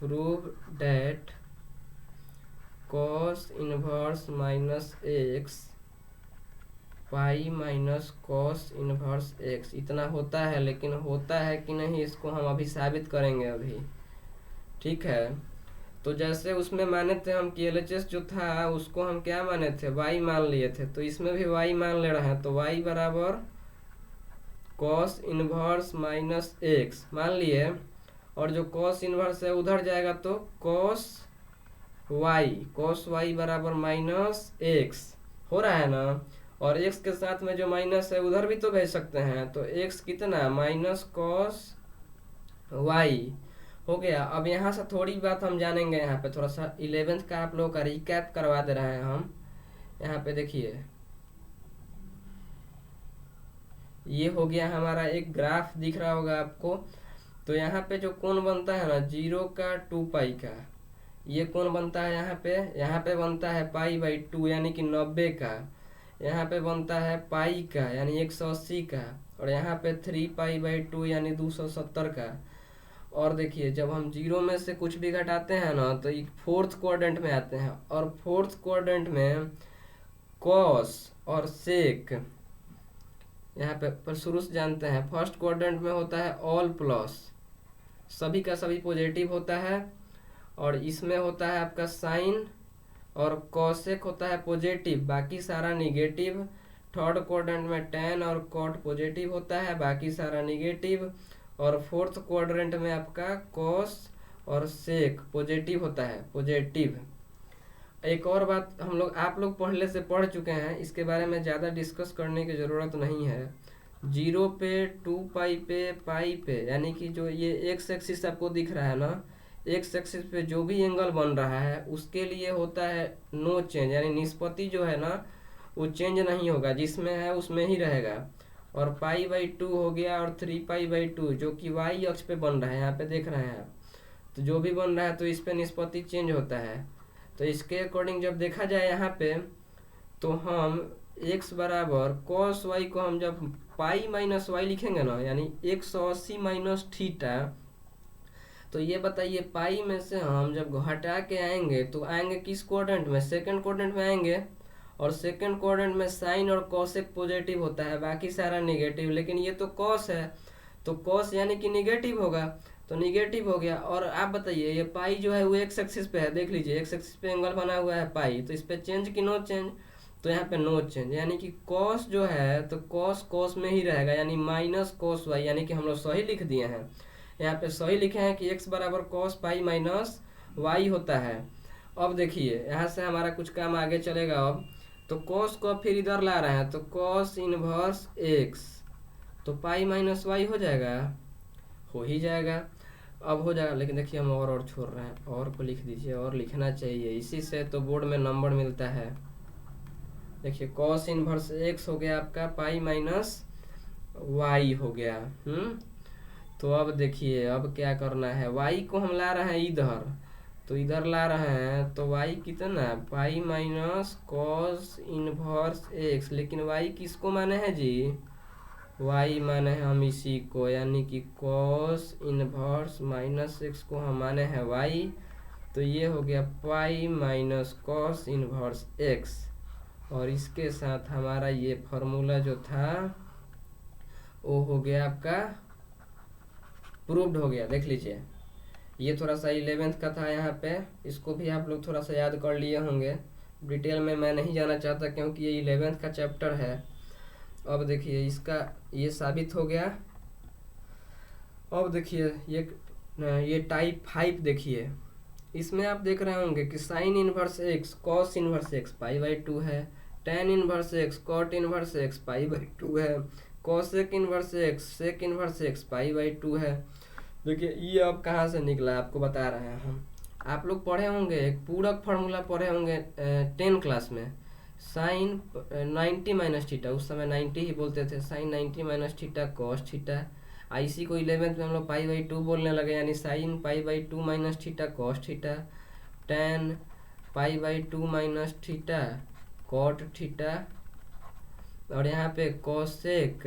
prove that cos inverse minus x pi minus cos inverse x इतना होता है, लेकिन होता है कि नहीं इसको हम अभी साबित करेंगे अभी, ठीक है। तो जैसे उसमें माने थे हम कि LHS जो था उसको हम क्या माने थे, y मान लिए थे, तो इसमें भी y मान ले रहे हैं। तो y बराबर कॉस इनवर्स माइनस एक्स मान लिए, और जो कॉस इनवर्स है उधर जाएगा तो कॉस y बराबर माइनस एक्स हो रहा है ना। और x के साथ में जो माइनस है उधर भी तो भेज सकते हैं, तो x कितना माइनस कॉस y हो गया। अब यहाँ से थोड़ी बात हम जानेंगे, यहाँ पे थोड़ा सा 11th का आप लोगों का रिकैप करवा दे रहे हैं हम। यहाँ पे देखिए ये हो गया हमारा एक ग्राफ दिख रहा होगा आपको। तो यहाँ पे जो कोण बनता है ना 0 का 2 पाई का, ये कोण बनता है यहाँ पे बनता है पाई/2 यानी कि 90 का। यहाँ पे बनता है पाई का यानी 180 का, और यहाँ पे 3 पाई/2 यानी 270 का। और देखिए जब हम 0 में से कुछ भी घटाते हैं ना तो ये फोर्थ क्वाड्रेंट में आते हैं, और फोर्थ क्वाड्रेंट में कॉस और सेक यहाँ पे पर शुरू से जानते हैं। फर्स्ट क्वाड्रेंट में होता है ऑल प्लस, सभी का सभी पॉजिटिव होता है, और इसमें होता है आपका साइन और कॉसेक होता है पॉजिटिव, बाकी सारा निगेटिव। थर्ड क्वाड्रेंट में टैन और कॉट पॉजिटिव होता है, बाकी सारा निगेटिव। और फोर्थ क्वाड्रेंट में आपका कॉस और सेक पॉजिटिव होता है, पॉजिटिव। एक और बात हम लोग आप लोग पहले से पढ़ चुके हैं, इसके बारे में ज़्यादा डिस्कस करने की ज़रूरत नहीं है। 0 पे 2 पाई पे पाई पे यानी कि जो ये एक्स एक्सिस आपको दिख रहा है ना, एक्स एक्सिस पे जो भी एंगल बन रहा है उसके लिए होता है नो चेंज, यानी निष्पत्ति जो है ना वो चेंज नहीं होगा, जिसमें है उसमें ही रहेगा। और पाई/2 हो गया, और 3 पाई/2 जो कि y अक्ष पे बन रहा है, यहाँ पे देख रहे हैं आप। तो जो भी बन रहा है तो इस पे निष्पत्ति चेंज होता है। तो इसके अकॉर्डिंग जब देखा जाए यहाँ पे, तो हम x बराबर कॉस y को हम जब पाई माइनस वाई लिखेंगे ना, यानी 180 माइनस थीटा, तो ये बताइए पाई में से हम जब हटा के आएंगे तो आएंगे किस क्वाड्रेंट में, सेकंड क्वाड्रेंट में आएंगे। और सेकंड क्वाड्रेंट में साइन और कॉसेक पॉजिटिव होता है, बाकी सारा निगेटिव। लेकिन ये तो कॉस है, तो कॉस यानी कि निगेटिव होगा, तो निगेटिव हो गया। और आप बताइए ये पाई जो है वो एक्स एक्सिस पे है, देख लीजिए एक्स एक्सिस पे एंगल बना हुआ है पाई, तो इस पे चेंज की नो चेंज, तो यहाँ पे नो चेंज, यानी कि कॉस जो है तो कॉस कॉस में ही रहेगा, यानी माइनस कॉस वाई, यानी कि हम लोग सही लिख दिए हैं। यहाँ पे सही लिखे हैं कि x बराबर कॉस पाई माइनस वाई होता है। अब देखिए यहाँ से हमारा कुछ काम आगे चलेगा। अब तो कॉस को फिर इधर ला रहे हैं, तो कॉस इनवर्स x, तो पाई माइनस वाई हो जाएगा, हो ही जाएगा, अब हो जाएगा। लेकिन देखिए हम और छोड़ रहे हैं, और को लिख दीजिए, और लिखना चाहिए, इसी से तो बोर्ड में नंबर मिलता है। देखिए कॉस इनवर्स x हो गया आपका पाई माइनस वाई हो गया। तो अब देखिए अब क्या करना है, y को हम ला रहे हैं इधर, तो इधर ला रहे हैं, तो y कितना पाई माइनस कॉस इनवर्स x, लेकिन y किसको माने हैं जी, y माने हैं हम इसी को, यानी कि कॉस इनवर्स माइनस x को हम माने हैं y। तो ये हो गया पाई माइनस कॉस इनवर्स x, और इसके साथ हमारा ये फॉर्मूला जो था वो हो गया आपका प्रूव्ड हो गया। देख लीजिए ये थोड़ा सा 11th का था, यहाँ पे इसको भी आप लोग थोड़ा सा याद कर लिए होंगे, डिटेल में मैं नहीं जाना चाहता क्योंकि ये 11th का चैप्टर है। अब देखिए इसका ये साबित हो गया। अब देखिए ये टाइप 5 देखिए, इसमें आप देख रहे होंगे कि sine inverse x cos inverse x पाई/2 है, tan inverse x cot inverse x पाई/2 है, cosec inverse x sec inverse x pi by two है। देखिए ये अब कहाँ से निकला आपको बता रहे हैं हम। आप लोग पढ़े होंगे एक पूरक फार्मूला पढ़े होंगे 10 क्लास में, साइन 90 माइनस थीटा, उस समय 90 ही बोलते थे, sine 90 minus theta cos theta. इसी को 11th में हम लोग पाई बाई टू बोलने लगे, यानी sine pi by two minus theta cos theta, tan pi by two minus theta cot theta, और यहाँ पे cosec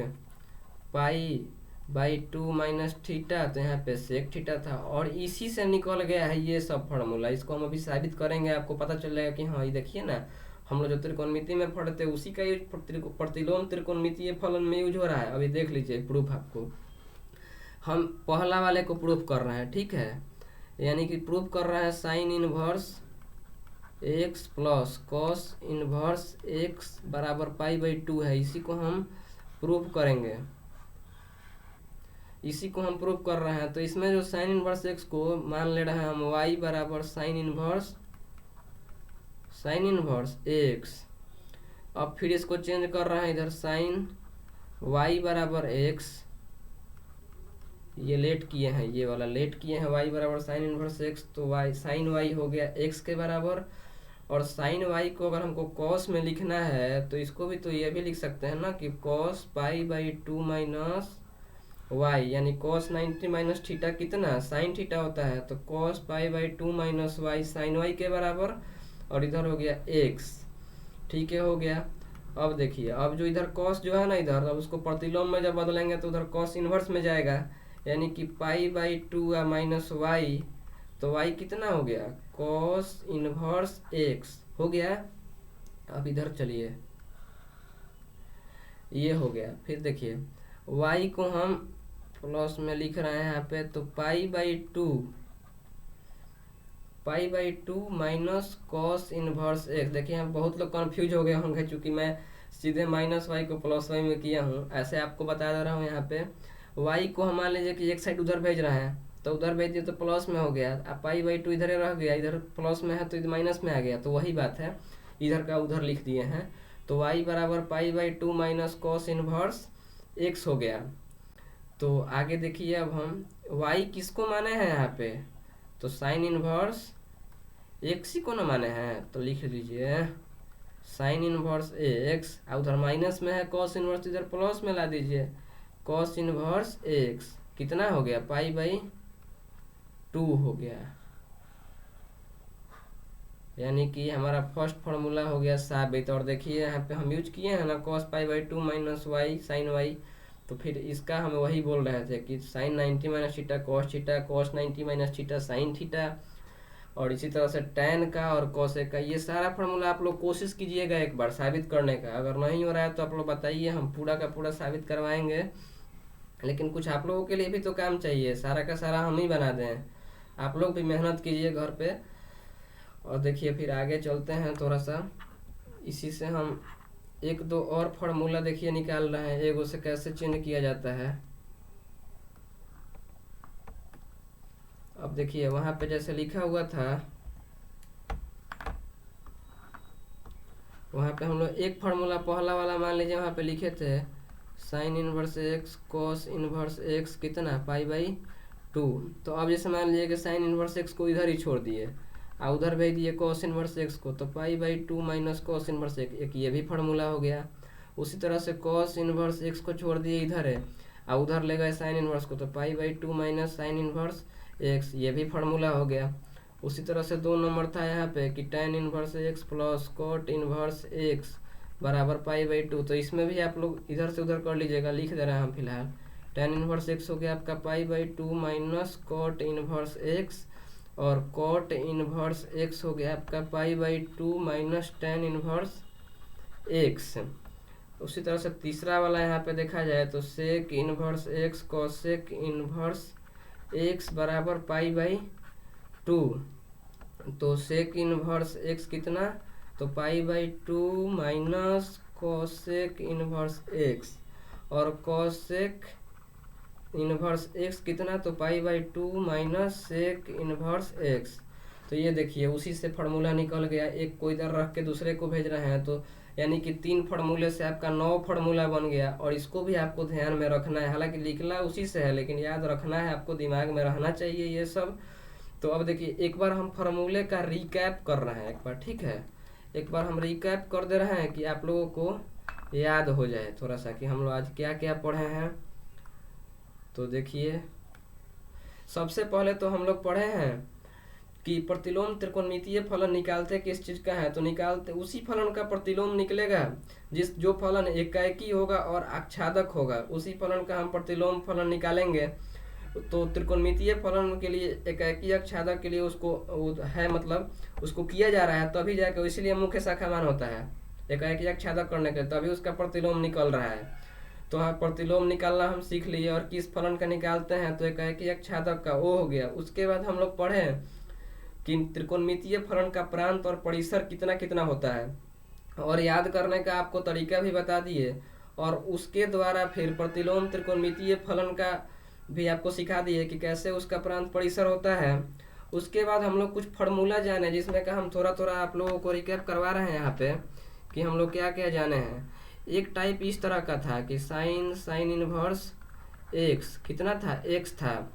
pi by two minus theta, तो यहाँ पे सेक थीटा था। और इसी से निकल गया है ये सब फार्मूला। इसको हम अभी साबित करेंगे, आपको पता चल जाएगा कि हाँ ये देखिए ना, हम लोग जो त्रिकोणमिति में पढ़ते हैं उसी का यूज प्रतिलोम त्रिकोणमितीय फलन में यूज हो रहा है। अभी देख लीजिए प्रूफ आपको, हम पहला वाले को प्रूफ कर रहे हैं, ठीक है, यानी कि प्रूफ कर रहे हैं sign inverse x plus cos inverse x बराबर पाई बाई टू है। इसी को हम प्रूफ करेंगे, इसी को हम प्रूफ कर रहे हैं। तो इसमें जो साइन इनवर्स एक्स को मान ले रहे हैं हम वाई बराबर साइन इनवर्स एक्स। अब फिर इसको चेंज कर रहे हैं, इधर साइन वाई बराबर एक्स, ये लेट किए हैं, ये वाला लेट किए हैं, वाई बराबर साइन इनवर्स एक्स, तो वाई साइन वाई हो गया एक्स के बराबर। और साइन वाई को अगर हमको कॉस में लिखना है तो इसको भी तो ये भी लिख सकते हैं ना कि cos pi by two minus y, यानी कॉस 90 माइनस थीटा कितना साइन थीटा होता है, तो cos pi by two minus y sine y के बराबर, और इधर हो गया एक्स, ठीक है हो गया। अब देखिए, अब जो इधर कॉस जो है ना इधर, अब उसको प्रतिलोम में जब बदलेंगे तो उधर कॉस इनवर्स में जाएगा, यानी कि pi by two minus y, तो वाई कितना हो गया कॉस इनवर्स एक्स हो गया। अब इधर चलिए, ये हो गया। फिर देखिए वाई को हम प्लस में लिख रहे हैं यहाँ पे, तो pi by two minus cos inverse x. देखिए हम बहुत लोग कंफ्यूज हो गए होंगे, चूंकि मैं सीधे माइनस वाई को प्लस वाई में किया हूँ, ऐसे आपको बता दे रहा हूँ। यहाँ पे वाई को हम मान लीजिए कि एक साइड उधर भेज रहे हैं, तो उधर भेज दिए तो प्लस में हो गया, अब पाई बाई टू इधर रह गया, इधर प्लस में है तो इधर माइनस में आ गया, तो वही बात है, इधर का उधर लिख दिए हैं। तो वाई बराबर pi by two minus cos inverse x हो गया। तो आगे देखिए, अब हम y किसको माने हैं यहाँ पे, तो साइन इनवर्स एक्स ही को ना माने हैं, तो लिख लीजिए साइन इनवर्स एक्स, और उधर माइनस में है कॉस इनवर्स, इधर प्लस में ला दीजिए कॉस इनवर्स एक्स, कितना हो गया पाई बाई टू हो गया, यानी कि हमारा फर्स्ट फॉर्मूला हो गया साबित। और देखिए यहाँ पे हम यूज किए हैं ना cos pi by two minus y sine y, तो फिर इसका हम वही बोल रहे थे कि sine 90 minus theta cos 90 minus theta sine theta, और इसी तरह से टैन का और कॉसेक का। ये सारा फार्मूला आप लोग कोशिश कीजिएगा एक बार साबित करने का, अगर नहीं हो रहा है तो आप लोग बताइए, हम पूरा का पूरा साबित करवाएंगे। लेकिन कुछ आप लोगों के लिए भी तो काम चाहिए, सारा का सारा हम ही बना दें, आप लोग भी मेहनत कीजिए घर पे। और देखिए फिर आगे चलते हैं थोड़ा सा, इसी से हम एक दो और फार्मूला देखिए निकाल रहे हैं, एगो से कैसे चिन्ह किया जाता है। अब देखिए वहां पे जैसे लिखा हुआ था, वहां पे हम लोग एक फार्मूला पहला वाला मान लीजिए वहां पे लिखे थे sign inverse x cos inverse x कितना पाई बाई टू। तो अब जैसे मान लीजिए कि साइन इनवर्स एक्स को इधर ही छोड़ दिए और उधर भेज दिए कॉस इनवर्स एक्स को, तो pi by two minus cos inverse x, एक ये भी फार्मूला हो गया। उसी तरह से कॉस इनवर्स एक्स को छोड़ दिए इधर है और उधर ले गए साइन इनवर्स को, तो pi by two minus sine inverse x, ये भी फार्मूला हो गया। उसी तरह से 2 नंबर था यहाँ पे कि tan inverse x plus cot inverse x बराबर पाई बाई टू, तो इसमें भी आप लोग इधर से उधर कर लीजिएगा, लिख दे रहे हैं हम फिलहाल। tan इनवर्स एक्स हो गया आपका pi by two minus cot inverse x, और कॉट इनवर्स एक्स हो गया आपका pi by two minus tan inverse x. उसी तरह से तीसरा वाला यहाँ पे देखा जाए तो sec inverse x cosec inverse x बराबर पाई बाई टू, तो सेक इनवर्स एक्स कितना, तो pi by two minus cosec inverse x, और कॉसेक इनवर्स एक्स कितना, तो pi by two minus sec inverse x. तो ये देखिए उसी से फार्मूला निकल गया, एक को इधर रख के दूसरे को भेज रहे हैं, तो यानी कि 3 फार्मूले से आपका 9 फार्मूला बन गया। और इसको भी आपको ध्यान में रखना है, हालांकि लिखना उसी से है लेकिन याद रखना है, आपको दिमाग में रहना चाहिए ये सब। तो अब देखिए एक बार हम फार्मूले का रिकैप कर रहे हैं एक बार, ठीक है। एक बार हम रिकैप कर दे रहे हैं कि आप लोगों को याद हो जाए थोड़ा सा कि हम लोग आज क्या क्या पढ़े हैं। तो देखिए सबसे पहले तो हम लोग पढ़े हैं कि प्रतिलोम त्रिकोणमितीय फलन निकालते किस चीज का है, तो निकालते उसी फलन का प्रतिलोम निकलेगा जो फलन एकाएकी होगा और आच्छादक होगा, उसी फलन का हम प्रतिलोम फलन निकालेंगे। तो त्रिकोणमितीय फलन के लिए एकाएकी आच्छादक के लिए उसको है मतलब उसको किया जा रहा है तभी जाकर, इसलिए मुख्य शाखा मान होता है एकाएकी आच्छादक करने के, तभी उसका प्रतिलोम निकल रहा है। तो हाँ प्रतिलोम निकालना हम सीख लिए। और किस फलन का निकालते हैं, तो एकाएकी आच्छादक का, वो हो गया। उसके बाद हम लोग पढ़े कि त्रिकोणमितीय फलन का प्रांत और परिसर कितना कितना होता है, और याद करने का आपको तरीका भी बता दिए। और उसके द्वारा फिर प्रतिलोम त्रिकोणमितीय फलन का भी आपको सिखा दिए कि कैसे उसका प्रांत परिसर होता है। उसके बाद हम लोग कुछ फार्मूला जाने जिसमें का हम थोड़ा थोड़ा आप लोगों को रिकैप करवा रहे हैं यहाँ पे कि हम लोग क्या क्या जाने हैं। एक टाइप इस तरह का था कि साइन इनवर्स एक्स कितना था, एक्स था,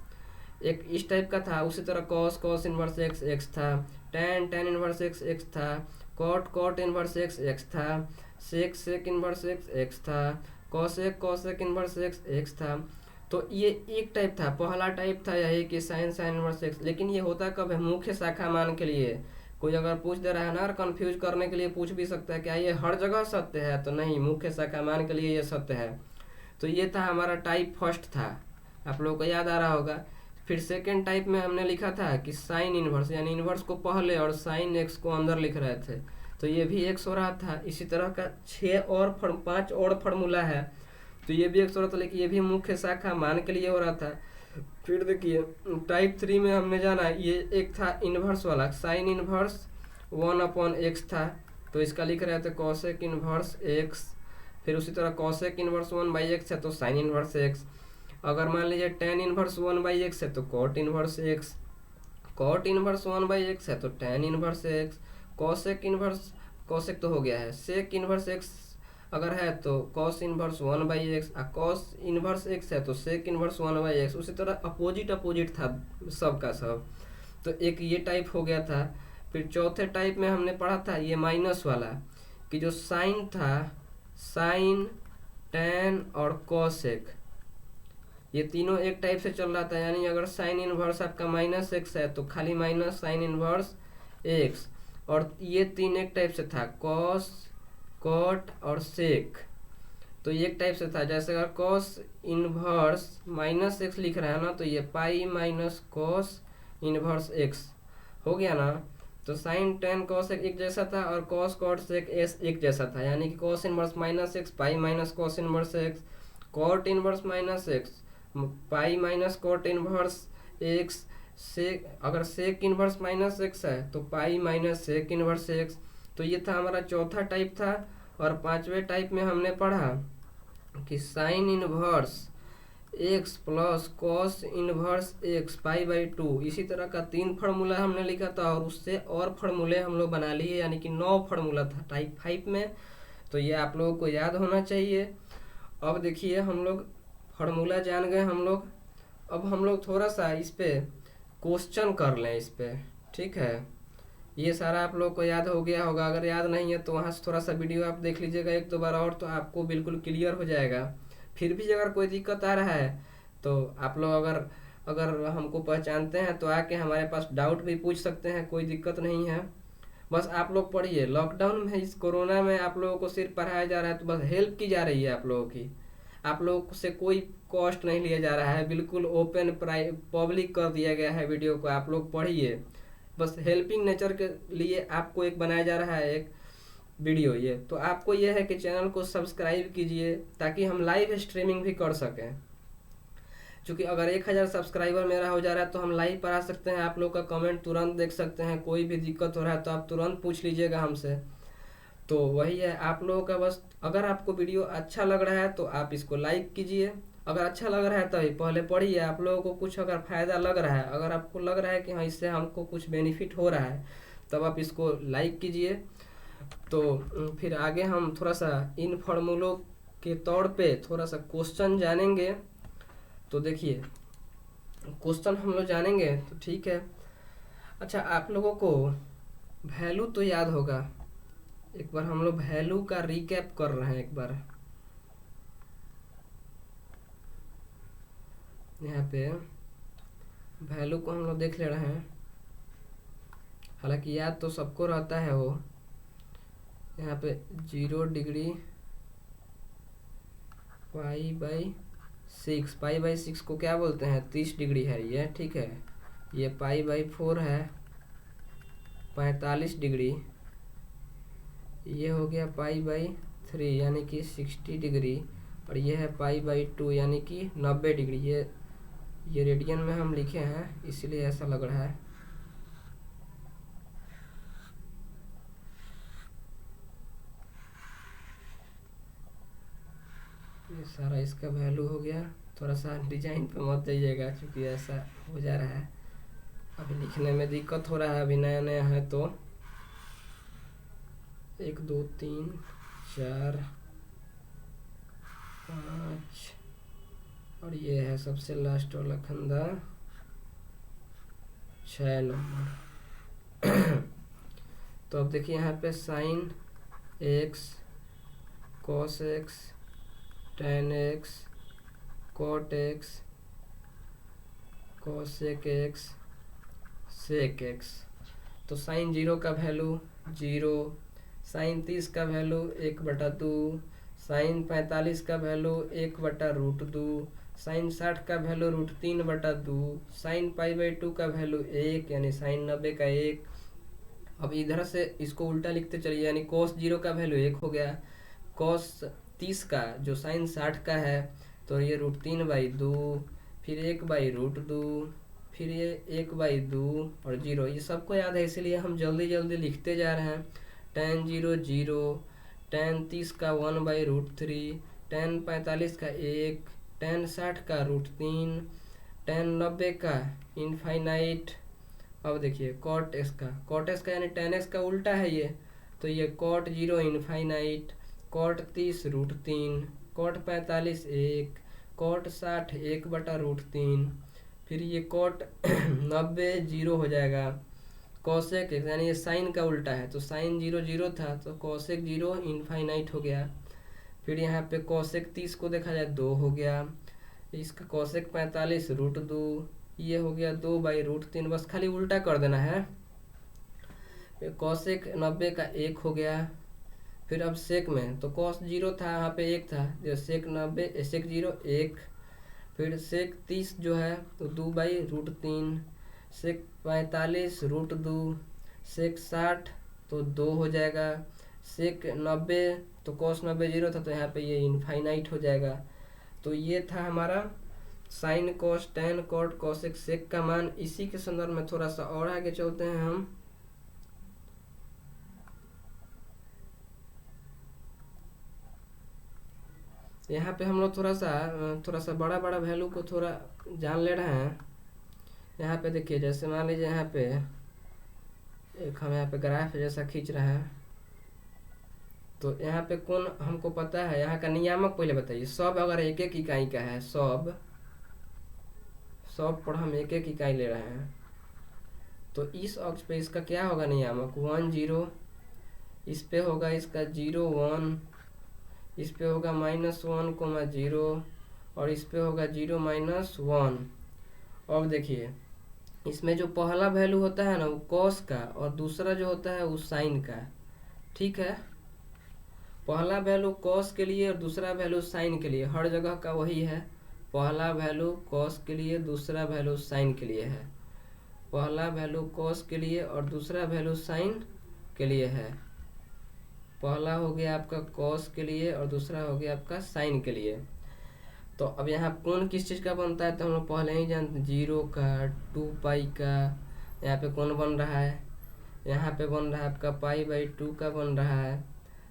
एक इस टाइप का था। उसी तरह कॉस इनवर्स एक्स एक्स था, टेन इनवर्स एक्स एक्स था, कॉट इनवर्स एक्स एक्स था, सेक इनवर्स एक्स एक्स था, कॉसेक इनवर्स एक्स एक्स था। तो ये एक टाइप था, पहला टाइप था यही कि साइन इनवर्स एक्स। लेकिन ये होता कब है, मुख्य शाखा मान के लिए। कोई अगर पूछ दे रहा है ना, और कंफ्यूज करने के लिए पूछ भी सकता है क्या ये हर जगह सत्य है, तो नहीं, मुख्य शाखा मान के लिए ये सत्य है। तो ये था हमारा टाइप फर्स्ट था, आप लोगों को याद आ रहा होगा। फिर सेकेंड टाइप में हमने लिखा था कि साइन इनवर्स, यानी इनवर्स को पहले और साइन एक्स को अंदर लिख रहे थे, तो ये भी एक्स हो रहा था। इसी तरह का 5 और फार्मूला है, तो ये भी एक्स हो रहा था, लेकिन ये भी मुख्य शाखा मान के लिए हो रहा था। फिर देखिए टाइप 3 में हमने जाना, ये एक था इनवर्स वाला, साइन इनवर्स 1/x था, तो इसका लिख रहे थे कॉसेक इनवर्स x। फिर उसी तरह कॉसेक इनवर्स 1/x है तो साइन इनवर्स x। अगर मान लीजिए टेन इनवर्स 1/x है तो cot inverse x, cot inverse 1/x है तो टेन इनवर्स x, कॉसेक तो हो गया है, सेक इनवर्स x अगर है तो cos inverse 1/x, cos inverse x है तो सेक इनवर्स 1/x। उसी तरह अपोजिट था सबका सब। तो एक ये टाइप हो गया था। फिर चौथे टाइप में हमने पढ़ा था ये माइनस वाला, कि जो साइन था, साइन, टेन और कॉसेक, ये तीनों एक टाइप से चल रहा था। यानी अगर साइन इनवर्स आपका -x है तो खाली माइनस साइन इनवर्स x। और ये तीन एक टाइप से था, कॉस, कॉट और सेक, तो ये एक टाइप से था। जैसे अगर कॉस इनवर्स -x लिख रहा है ना, तो ये पाई माइनस कॉस इनवर्स x हो गया ना। तो साइन टेन कॉस एक जैसा था और कॉस कॉट सेक एस एक जैसा था, यानी कि cos inverse -x pi minus cos inverse x, cot inverse -x pi minus cot inverse x, sec अगर सेक इनवर्स -x है तो pi minus sec inverse x। तो ये था हमारा चौथा टाइप था। और पांचवें टाइप में हमने पढ़ा कि sine inverse x plus cos inverse x पाई/2। इसी तरह का 3 फार्मूला हमने लिखा था, और उससे और फार्मूले हम लोग बना लिए, यानी कि 9 फार्मूला था टाइप 5 में। तो ये आप लोगों को याद होना चाहिए। अब देखिए हम लोग फार्मूला जान गए हम लोग, अब हम लोग थोड़ा सा इस पे क्वेश्चन कर लें इस पे, ठीक है। ये सारा आप लोग को याद हो गया होगा, अगर याद नहीं है तो वहाँ से थोड़ा सा वीडियो आप देख लीजिएगा 1-2 बार और, तो आपको बिल्कुल क्लियर हो जाएगा। फिर भी अगर कोई दिक्कत आ रहा है तो आप लोग अगर हमको पहचानते हैं तो आके हमारे पास डाउट भी पूछ सकते हैं, कोई दिक्कत नहीं है। बस आप लोग पढ़िए। लॉकडाउन में, इस कोरोना में आप लोगों को सिर्फ पढ़ाया जा रहा है, तो बस हेल्प की जा रही है आप लोगों की। आप लोगों से कोई कॉस्ट नहीं लिया जा रहा है, बिल्कुल ओपन पब्लिक कर दिया गया है वीडियो को। आप लोग पढ़िए, बस हेल्पिंग नेचर के लिए आपको एक बनाया जा रहा है एक वीडियो। ये तो आपको यह है कि चैनल को सब्सक्राइब कीजिए ताकि हम लाइव स्ट्रीमिंग भी कर सकें। क्योंकि अगर 1000 सब्सक्राइबर मेरा हो जा रहा है तो हम लाइव पर आ सकते हैं, आप लोग का कमेंट तुरंत देख सकते हैं। कोई भी दिक्कत हो रहा है तो आप तुरंत पूछ लीजिएगा हमसे। तो वही है आप लोगों का बस, अगर आपको वीडियो अच्छा लग रहा है तो आप इसको लाइक कीजिए। अगर अच्छा लग रहा है तभी पहले पढ़िए, आप लोगों को कुछ अगर फ़ायदा लग रहा है, अगर आपको लग रहा है कि हाँ इससे हमको कुछ बेनिफिट हो रहा है, तब आप इसको लाइक कीजिए। तो फिर आगे हम थोड़ा सा इन फॉर्मूलों के तौर पे थोड़ा सा क्वेश्चन जानेंगे। तो देखिए क्वेश्चन हम लोग जानेंगे तो ठीक है। अच्छा, आप लोगों को वैल्यू तो याद होगा, एक बार हम लोग वैल्यू का रिकैप कर रहे हैं। एक बार यहाँ पे वैल्यू को हम लोग देख ले रहे हैं, हालांकि याद तो सबको रहता है वो। यहाँ पे 0 डिग्री पाई/6, पाई/6 को क्या बोलते हैं, 30 डिग्री है ये, ठीक है। ये पाई/4 है 45 डिग्री, ये हो गया पाई/3 यानी कि 60 डिग्री, और ये है पाई/2 यानी कि 90 डिग्री। ये रेडियन में हम लिखे हैं इसलिए ऐसा लग रहा है। ये सारा इसका वैल्यू हो गया। थोड़ा सा डिजाइन पे मत जाइएगा क्योंकि ऐसा हो जा रहा है, अभी लिखने में दिक्कत हो रहा है, अभी नया नया है। तो 1 2 3 4 5 और ये है सबसे लास्ट वाला खंदा 6 नंबर। तो अब देखिए यहाँ पे sign x, cos x, tan x, cot x, cosec x, sec x। तो साइन 0 का वैल्यू 0, साइन 30 का वैल्यू 1/2, साइन 45 का वैल्यू 1/√2, साइन 60 का वैल्यू √3/2, साइन पाई/2 का वैल्यू 1 यानी साइन 90 का 1। अब इधर से इसको उल्टा लिखते चलिए, यानी cos 0 का वैल्यू 1 हो गया, cos 30 का जो साइन 60 का है तो ये √3/2, फिर 1/√2, फिर ये 1/2 और 0। ये सबको याद है इसीलिए हम जल्दी जल्दी लिखते जा रहे हैं। tan 0 0, tan 30 का 1/√3, tan 45 का 1, tan 60 का √3, tan 90 का इनफाइनाइट। अब देखिए cot x का यानी tan x का उल्टा है ये, तो ये cot 0 infinite, cot 30 √3, cot 45 1, cot 60 1/√3, फिर ये cot 90 0 हो जाएगा। cosec x यानी ये साइन का उल्टा है, तो साइन 0 0 था तो cosec 0 इनफाइनाइट हो गया। फिर यहाँ पे cosec 30 को देखा जाए 2 हो गया, इसका cosec 45 √2, ये हो गया 2/√3, बस खाली उल्टा कर देना है। cosec 90 का 1 हो गया। फिर अब सेक में तो cos 0 था, यहाँ पे 1 था, जो sec 0 1, फिर sec 30 जो है तो 2/√3, sec 45 √2, sec 60 तो 2 हो जाएगा, sec 90 तो cos 90 0 था तो यहाँ पे ये इनफाइनाइट हो जाएगा। तो ये था हमारा sign cos tan cot cosec sec का मान। इसी के संदर्भ में थोड़ा सा और आगे चलते हैं हम। यहाँ पे हम लोग थोड़ा सा बड़ा बड़ा वैल्यू को थोड़ा जान ले रहे हैं। यहाँ पे देखिए, जैसे मान लीजिए यहाँ पे एक हम यहाँ पे ग्राफ जैसा खींच रहे हैं, तो यहाँ पे कौन हमको पता है, यहाँ का नियामक पहले बताइए। सब अगर एक एक इकाई का है, सब पर हम एक एक इकाई ले रहे हैं, तो इस अक्ष पे इसका क्या होगा नियामक 1 0, इस पे होगा इसका 0 1, इस पे होगा -1, 0 और इस पे होगा 0 -1। अब देखिए इसमें जो पहला वैल्यू होता है ना वो कॉस का, और दूसरा जो होता है वो साइन का, ठीक है। पहला वैल्यू कॉस के लिए और दूसरा वैल्यू साइन के लिए, हर जगह का वही है। पहला वैल्यू कॉस के लिए, दूसरा वैल्यू साइन के लिए है। पहला वैल्यू कॉस के लिए और दूसरा वैल्यू साइन के लिए है। पहला हो गया आपका कॉस के लिए और दूसरा हो गया आपका साइन के लिए। तो अब यहाँ कौन किस चीज़ का बनता है तो हम लोग पहले ही जानते हैं, 0 का, 2 का। यहाँ पे कौन बन रहा है, यहाँ पे बन रहा है आपका पाई/2 का बन रहा है।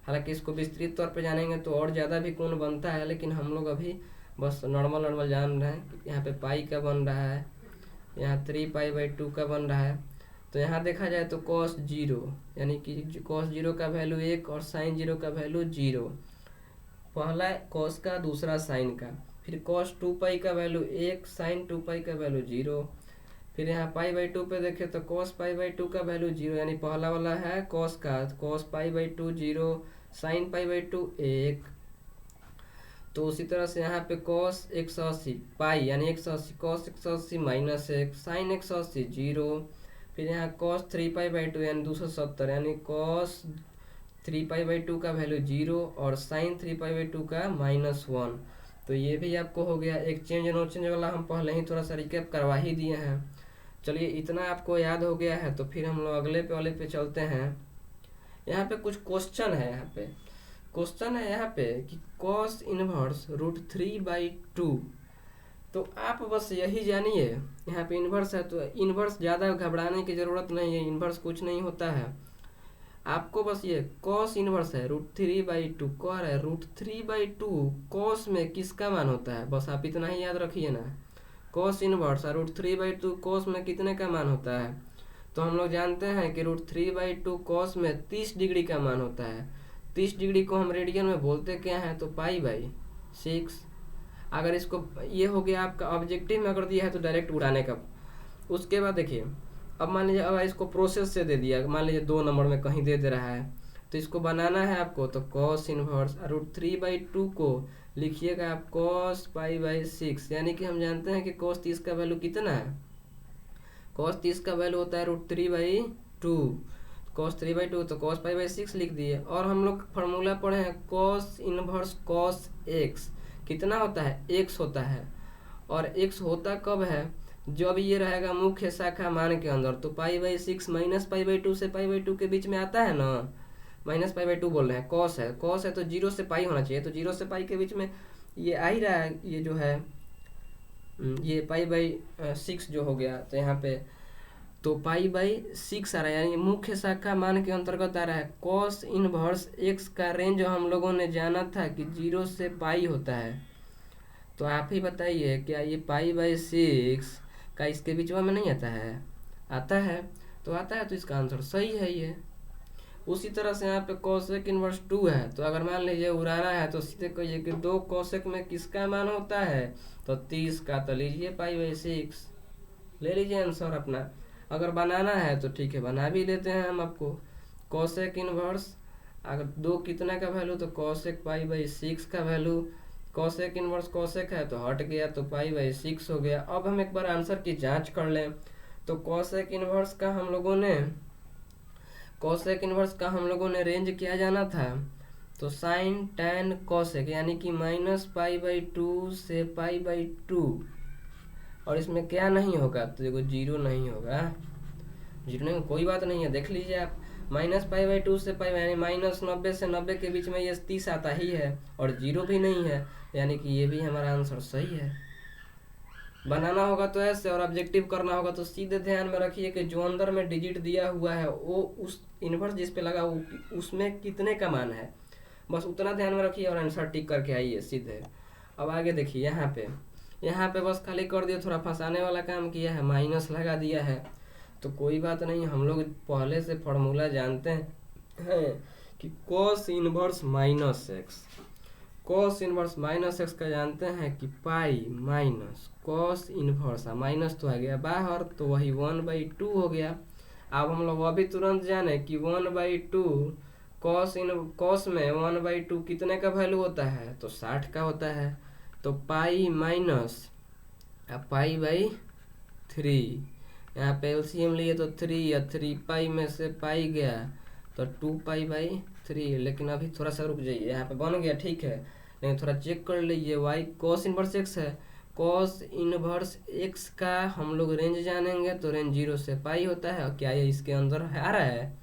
हालांकि इसको विस्तृत तौर पे जानेंगे तो और ज़्यादा भी कौन बनता है, लेकिन हम लोग अभी बस नॉर्मल जान रहे हैं। यहाँ पे पाई का बन रहा है, यहाँ 3 पाई/2 का बन रहा है, तो यहाँ देखा जाए तो cos 0 यानी कि cos 0 का वैल्यू 1 और sin 0 का वैल्यू 0, पहला cos का दूसरा sin का। फिर cos 2 पाई का वैल्यू 1, sin 2 पाई का वैल्यू 0। फिर यहाँ पाई/2 पे देखें तो cos पाई/2 का वैल्यू 0, यानी पहला वाला है cos का, cos पाई/2 0, sin पाई/2 1। तो उसी तरह से यहाँ पे cos 180 पाई यानी 180, cos 180 -1, sin 180 0। फिर यहाँ cos 3 पाई/2 यानी 270, यानी cos 3 पाई/2 का वैल्यू 0 और sin 3 पाई/2 का -1। तो ये भी आपको हो गया। एक चेंज नो चेंज वाला हम पहले ही थोड़ा सा रिकैप करवा ही दिए हैं। चलिए इतना आपको याद हो गया है तो फिर हम लोग अगले पे वाले पे चलते हैं। यहाँ पे कुछ क्वेश्चन है। यहाँ पे कि cos इनवर्स √3/2। तो आप बस यही जानिए, यहाँ पे इन्वर्स है तो इन्वर्स ज़्यादा घबराने की ज़रूरत नहीं है, इन्वर्स कुछ नहीं होता है। आपको बस ये cos इनवर्स है √3/2, कह रहा है √3/2 cos में किसका मान होता है, बस आप इतना ही याद रखिए ना। cos इनवर्स और √3/2 cos में कितने का मान होता है। तो हम लोग जानते हैं कि √3/2 cos में 30 डिग्री का मान होता है। 30 डिग्री को हम रेडियन में बोलते क्या हैं, तो पाई/6। अगर इसको ये हो गया आपका ऑब्जेक्टिव में अगर दिया है तो डायरेक्ट उड़ाने का। उसके बाद देखिए, अब मान लीजिए अगर इसको प्रोसेस से दे दिया, मान लीजिए 2 नंबर में कहीं दे रहा है तो इसको बनाना है आपको। तो cos इनवर्स √3/2 को लिखिएगा आप cos पाई/6, यानी कि हम जानते हैं कि cos 30 का वैल्यू कितना है। cos 30 का वैल्यू होता है √3/2, cos 3/2 तो cos पाई/6 लिख दिए। और हम लोग फार्मूला पढ़े हैं cos इनवर्स cos x कितना होता है, x होता है। और x होता कब है, जब ये रहेगा मुख्य शाखा मान के अंदर। तो पाई/6 -पाई/2 से पाई/2 के बीच में आता है ना, -पाई/2 बोल रहे हैं, cos है तो 0 से पाई होना चाहिए। तो 0 से पाई के बीच में ये आ ही रहा है, ये जो है ये पाई/6 जो हो गया। तो यहाँ पे तो पाई/6 आ रहा है, यानी मुख्य शाखा मान के अंतर्गत आ रहा है। cos इनवर्स x का रेंज हम लोगों ने जाना था कि 0 से पाई होता है। तो आप ही बताइए क्या ये पाई/6 का इसके बीच में नहीं आता है, आता है। तो आता है तो इसका आंसर सही है ये। उसी तरह से यहाँ पे cosec इनवर्स 2 है। तो अगर मान लीजिए उड़ाना है तो सीधे कहिए कि 2 cosec में किसका मान होता है, तो 30 का। तो लीजिए पाई/6, ले लीजिए आंसर अपना। अगर बनाना है तो ठीक है, बना भी लेते हैं हम आपको। cosec इनवर्स अगर 2 कितना का वैल्यू, तो cosec पाई/6 का वैल्यू। cosec इनवर्स cosec है तो हट गया, तो पाई/6 हो गया। अब हम एक बार आंसर की जांच कर लें। तो cosec इनवर्स का हम लोगों ने रेंज क्या जाना था, तो sin tan cosec यानी कि -पाई/2 से पाई/2। और इसमें क्या नहीं होगा, तो देखो 0 नहीं होगा, 0 नहीं, कोई बात नहीं है। देख लीजिए आप, -पाई/2 से पाई यानी -90 से 90 के बीच में ये 30 आता ही है, और 0 भी नहीं है, यानी कि ये भी हमारा आंसर सही है। बनाना होगा तो ऐसे, और ऑब्जेक्टिव करना होगा तो सीधे ध्यान में रखिए कि जो अंदर में डिजिट दिया हुआ है वो उस इन्वर्स जिस पे लगा उसमें कितने का मान है, बस उतना ध्यान में रखिए और आंसर टिक करके आइए सीधे। अब आगे देखिए, यहाँ पे बस खाली कर दिया, थोड़ा फंसाने वाला काम किया है, माइनस लगा दिया है। तो कोई बात नहीं, हम लोग पहले से फॉर्मूला जानते हैं कि cos इनवर्स -x का जानते हैं कि pi minus cos inverse, minus तो आ गया बाहर, तो वही 1/2 हो गया। अब हम लोग अभी तुरंत जाने कि 1/2 cos में 1/2 कितने का वैल्यू होता है, तो 60 का होता है। तो पाई माइनस पाई/3, यहाँ पे एलसीएम लिए तो 3 या 3 पाई में से पाई गया तो 2 पाई/3। लेकिन अभी थोड़ा सा रुक जाइए, यहाँ पे बन गया ठीक है, लेकिन थोड़ा चेक कर लीजिए। y cos इनवर्स x है, cos इनवर्स x का हम लोग रेंज जानेंगे, तो रेंज 0 से पाई होता है। और क्या ये इसके अंदर आ रहा है,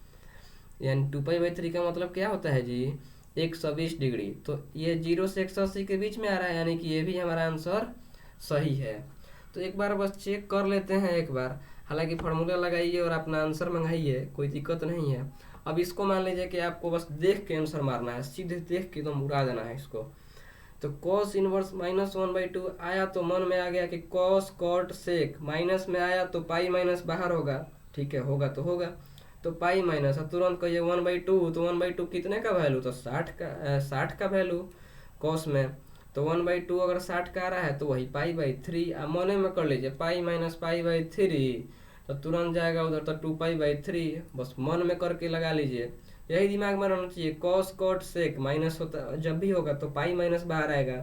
यानी 2 पाई/3 का मतलब क्या होता है जी, 120 डिग्री। तो ये 0 से 180 के बीच में आ रहा है, यानी कि ये भी हमारा आंसर सही है। तो एक बार बस चेक कर लेते हैं एक बार, हालांकि फार्मूला लगाइए और अपना आंसर मंगाइए, कोई दिक्कत नहीं है। अब इसको मान लीजिए कि आपको बस देख के आंसर मारना है, सीधे देख के एकदम उड़ा देना है इसको। तो cos इनवर्स -1/2 आया तो मन में आ गया कि cos cot sec, माइनस में आया तो पाई माइनस बाहर होगा, ठीक है, होगा तो होगा। तो पाई माइनस, अब तुरंत कहिए 1/2, तो 1/2 कितने का वैल्यू, तो 60 का वैल्यू कॉस में। तो 1/2 अगर 60 का आ रहा है तो वही पाई/3। अब मने में कर लीजिए पाई माइनस पाई/3, तो तुरंत जाएगा उधर, तो 2 पाई/3, बस मन में करके लगा लीजिए। यही दिमाग में रहना चाहिए, कॉस कॉट सेक माइनस होता जब भी होगा तो पाई माइनस बाहर आएगा,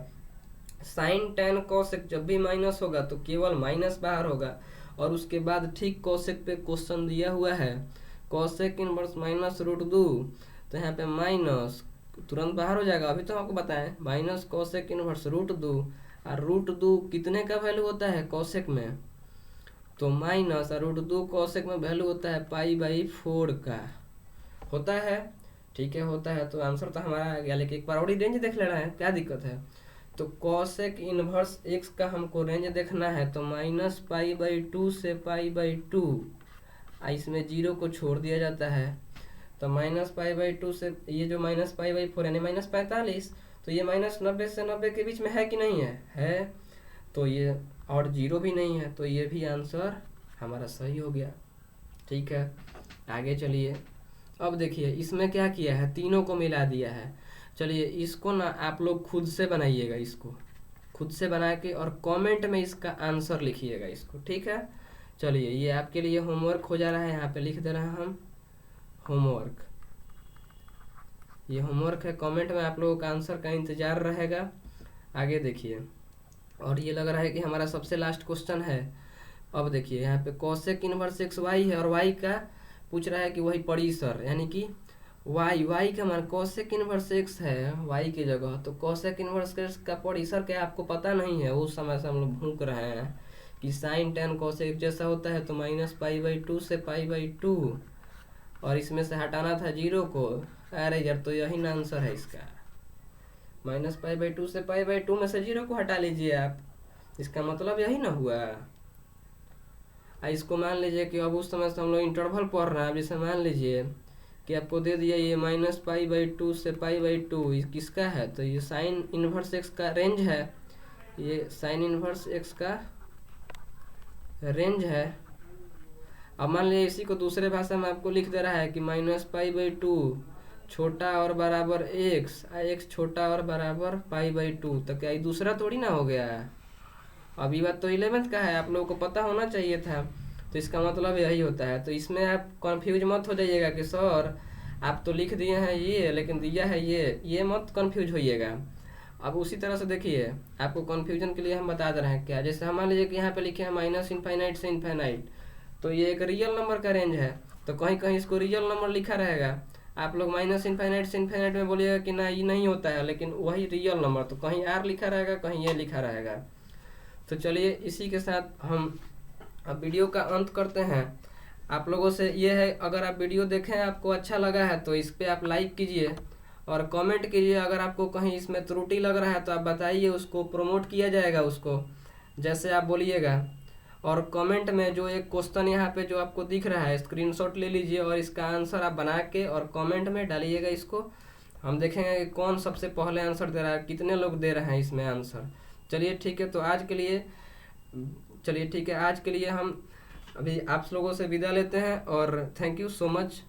साइन टेन कोसेक जब भी माइनस होगा तो केवल माइनस बाहर होगा। और उसके बाद ठीक कोसेक पे क्वेश्चन दिया हुआ है, कोसेक इनवर्स माइनस √2, तो यहाँ पे माइनस तुरंत बाहर हो जाएगा। अभी तो आपको बताएं माइनस कोसेक इनवर्स √2, और √2 कितने का वैल्यू होता है कोसेक में, तो माइनस और √2 कोसेक में वैल्यू होता है पाई/4 का होता है। ठीक है, होता है, तो आंसर तो हमारा आ गया। लेकिन एक बार और ही रेंज देख लेना है, क्या दिक्कत है। तो कोसेक इनवर्स एक्स का हमको रेंज देखना है, तो -पाई/2 से पाई/2, इसमें 0 को छोड़ दिया जाता है, तो -पाई/2 से ये जो -पाई/4 यानी -45, तो ये -90 से 90 के बीच में है कि नहीं है, तो ये और 0 भी नहीं है, तो ये भी आंसर हमारा सही हो गया। ठीक है, आगे चलिए। अब देखिए इसमें क्या किया है, तीनों को मिला दिया है। चलिए इसको ना आप लोग खुद से बनाइएगा, इसको खुद से बना के और कमेंट में इसका आंसर लिखिएगा इसको। ठीक है, चलिए ये आपके लिए होमवर्क हो जा रहा है, यहाँ पे लिख दे रहे हैं हम होमवर्क। ये होमवर्क है, कमेंट में आप लोगों का आंसर का इंतजार रहेगा। आगे देखिए, और ये लग रहा है कि हमारा सबसे लास्ट क्वेश्चन है। अब देखिए यहाँ पे कोसेक इनवर्स एक्स वाई है, और वाई का पूछ रहा है कि वही परिसर, यानी कि वाई का मान कोसेक इनवर्स एक्स है वाई की जगह, तो कोसेक इनवर्स एक्स का परिसर क्या आपको पता नहीं है। उस समय से हम लोग भूख रहे हैं कि साइन टेन कोसेक जैसा होता है, तो -पाई/2 से पाई/2, और इसमें से हटाना था 0 को। अरे यार, तो यही ना आंसर है इसका, -पाई/2 से पाई/2 में से 0 को हटा लीजिए आप, इसका मतलब यही ना हुआ। इसको मान लीजिए कि अब उस समय से हम लोग इंटरवल पढ़ रहे हैं। जैसे मान लीजिए कि आपको दे दिया ये -पाई/2 से पाई/2, ये किसका है, तो ये साइन इनवर्स एक्स का रेंज है, ये साइन इनवर्स एक्स का रेंज है। अब मान लीजिए इसी को दूसरे भाषा में आपको लिख दे रहा है कि -पाई/2 छोटा और बराबर एक्स, एक्स छोटा और बराबर पाई/2, तो क्या ये दूसरा थोड़ी ना हो गया। अब ये बात तो 11th का है, आप लोगों को पता होना चाहिए था, तो इसका मतलब यही होता है। तो इसमें आप कंफ्यूज मत हो जाइएगा कि सर आप तो लिख दिए हैं ये लेकिन दिया है ये मत कंफ्यूज होइएगा। अब उसी तरह से देखिए आपको कंफ्यूजन के लिए हम बता दे रहे हैं क्या। जैसे हम मान लीजिए कि यहाँ पे लिखे हैं -इनफाइनाइट से इनफाइनाइट, तो ये एक रियल नंबर का रेंज है, तो कहीं कहीं इसको रियल नंबर लिखा रहेगा। आप लोग -इनफाइनाइट से इनफाइनाइट में बोलिएगा कि ना ये नहीं होता है, लेकिन वही रियल नंबर, तो कहीं आर लिखा रहेगा कहीं ये लिखा रहेगा। तो चलिए इसी के साथ हम अब वीडियो का अंत करते हैं। आप लोगों से ये है, अगर आप वीडियो देखें आपको अच्छा लगा है तो इस पर आप लाइक कीजिए और कमेंट कीजिए। अगर आपको कहीं इसमें त्रुटि लग रहा है तो आप बताइए, उसको प्रमोट किया जाएगा, उसको जैसे आप बोलिएगा। और कमेंट में जो एक क्वेश्चन यहाँ पे जो आपको दिख रहा है स्क्रीनशॉट ले लीजिए और इसका आंसर आप बना के और कमेंट में डालिएगा। इसको हम देखेंगे कि कौन सबसे पहले आंसर दे रहा है, कितने लोग दे रहे हैं इसमें आंसर। चलिए ठीक है, तो आज के लिए हम अभी आप लोगों से विदा लेते हैं और थैंक यू सो मच।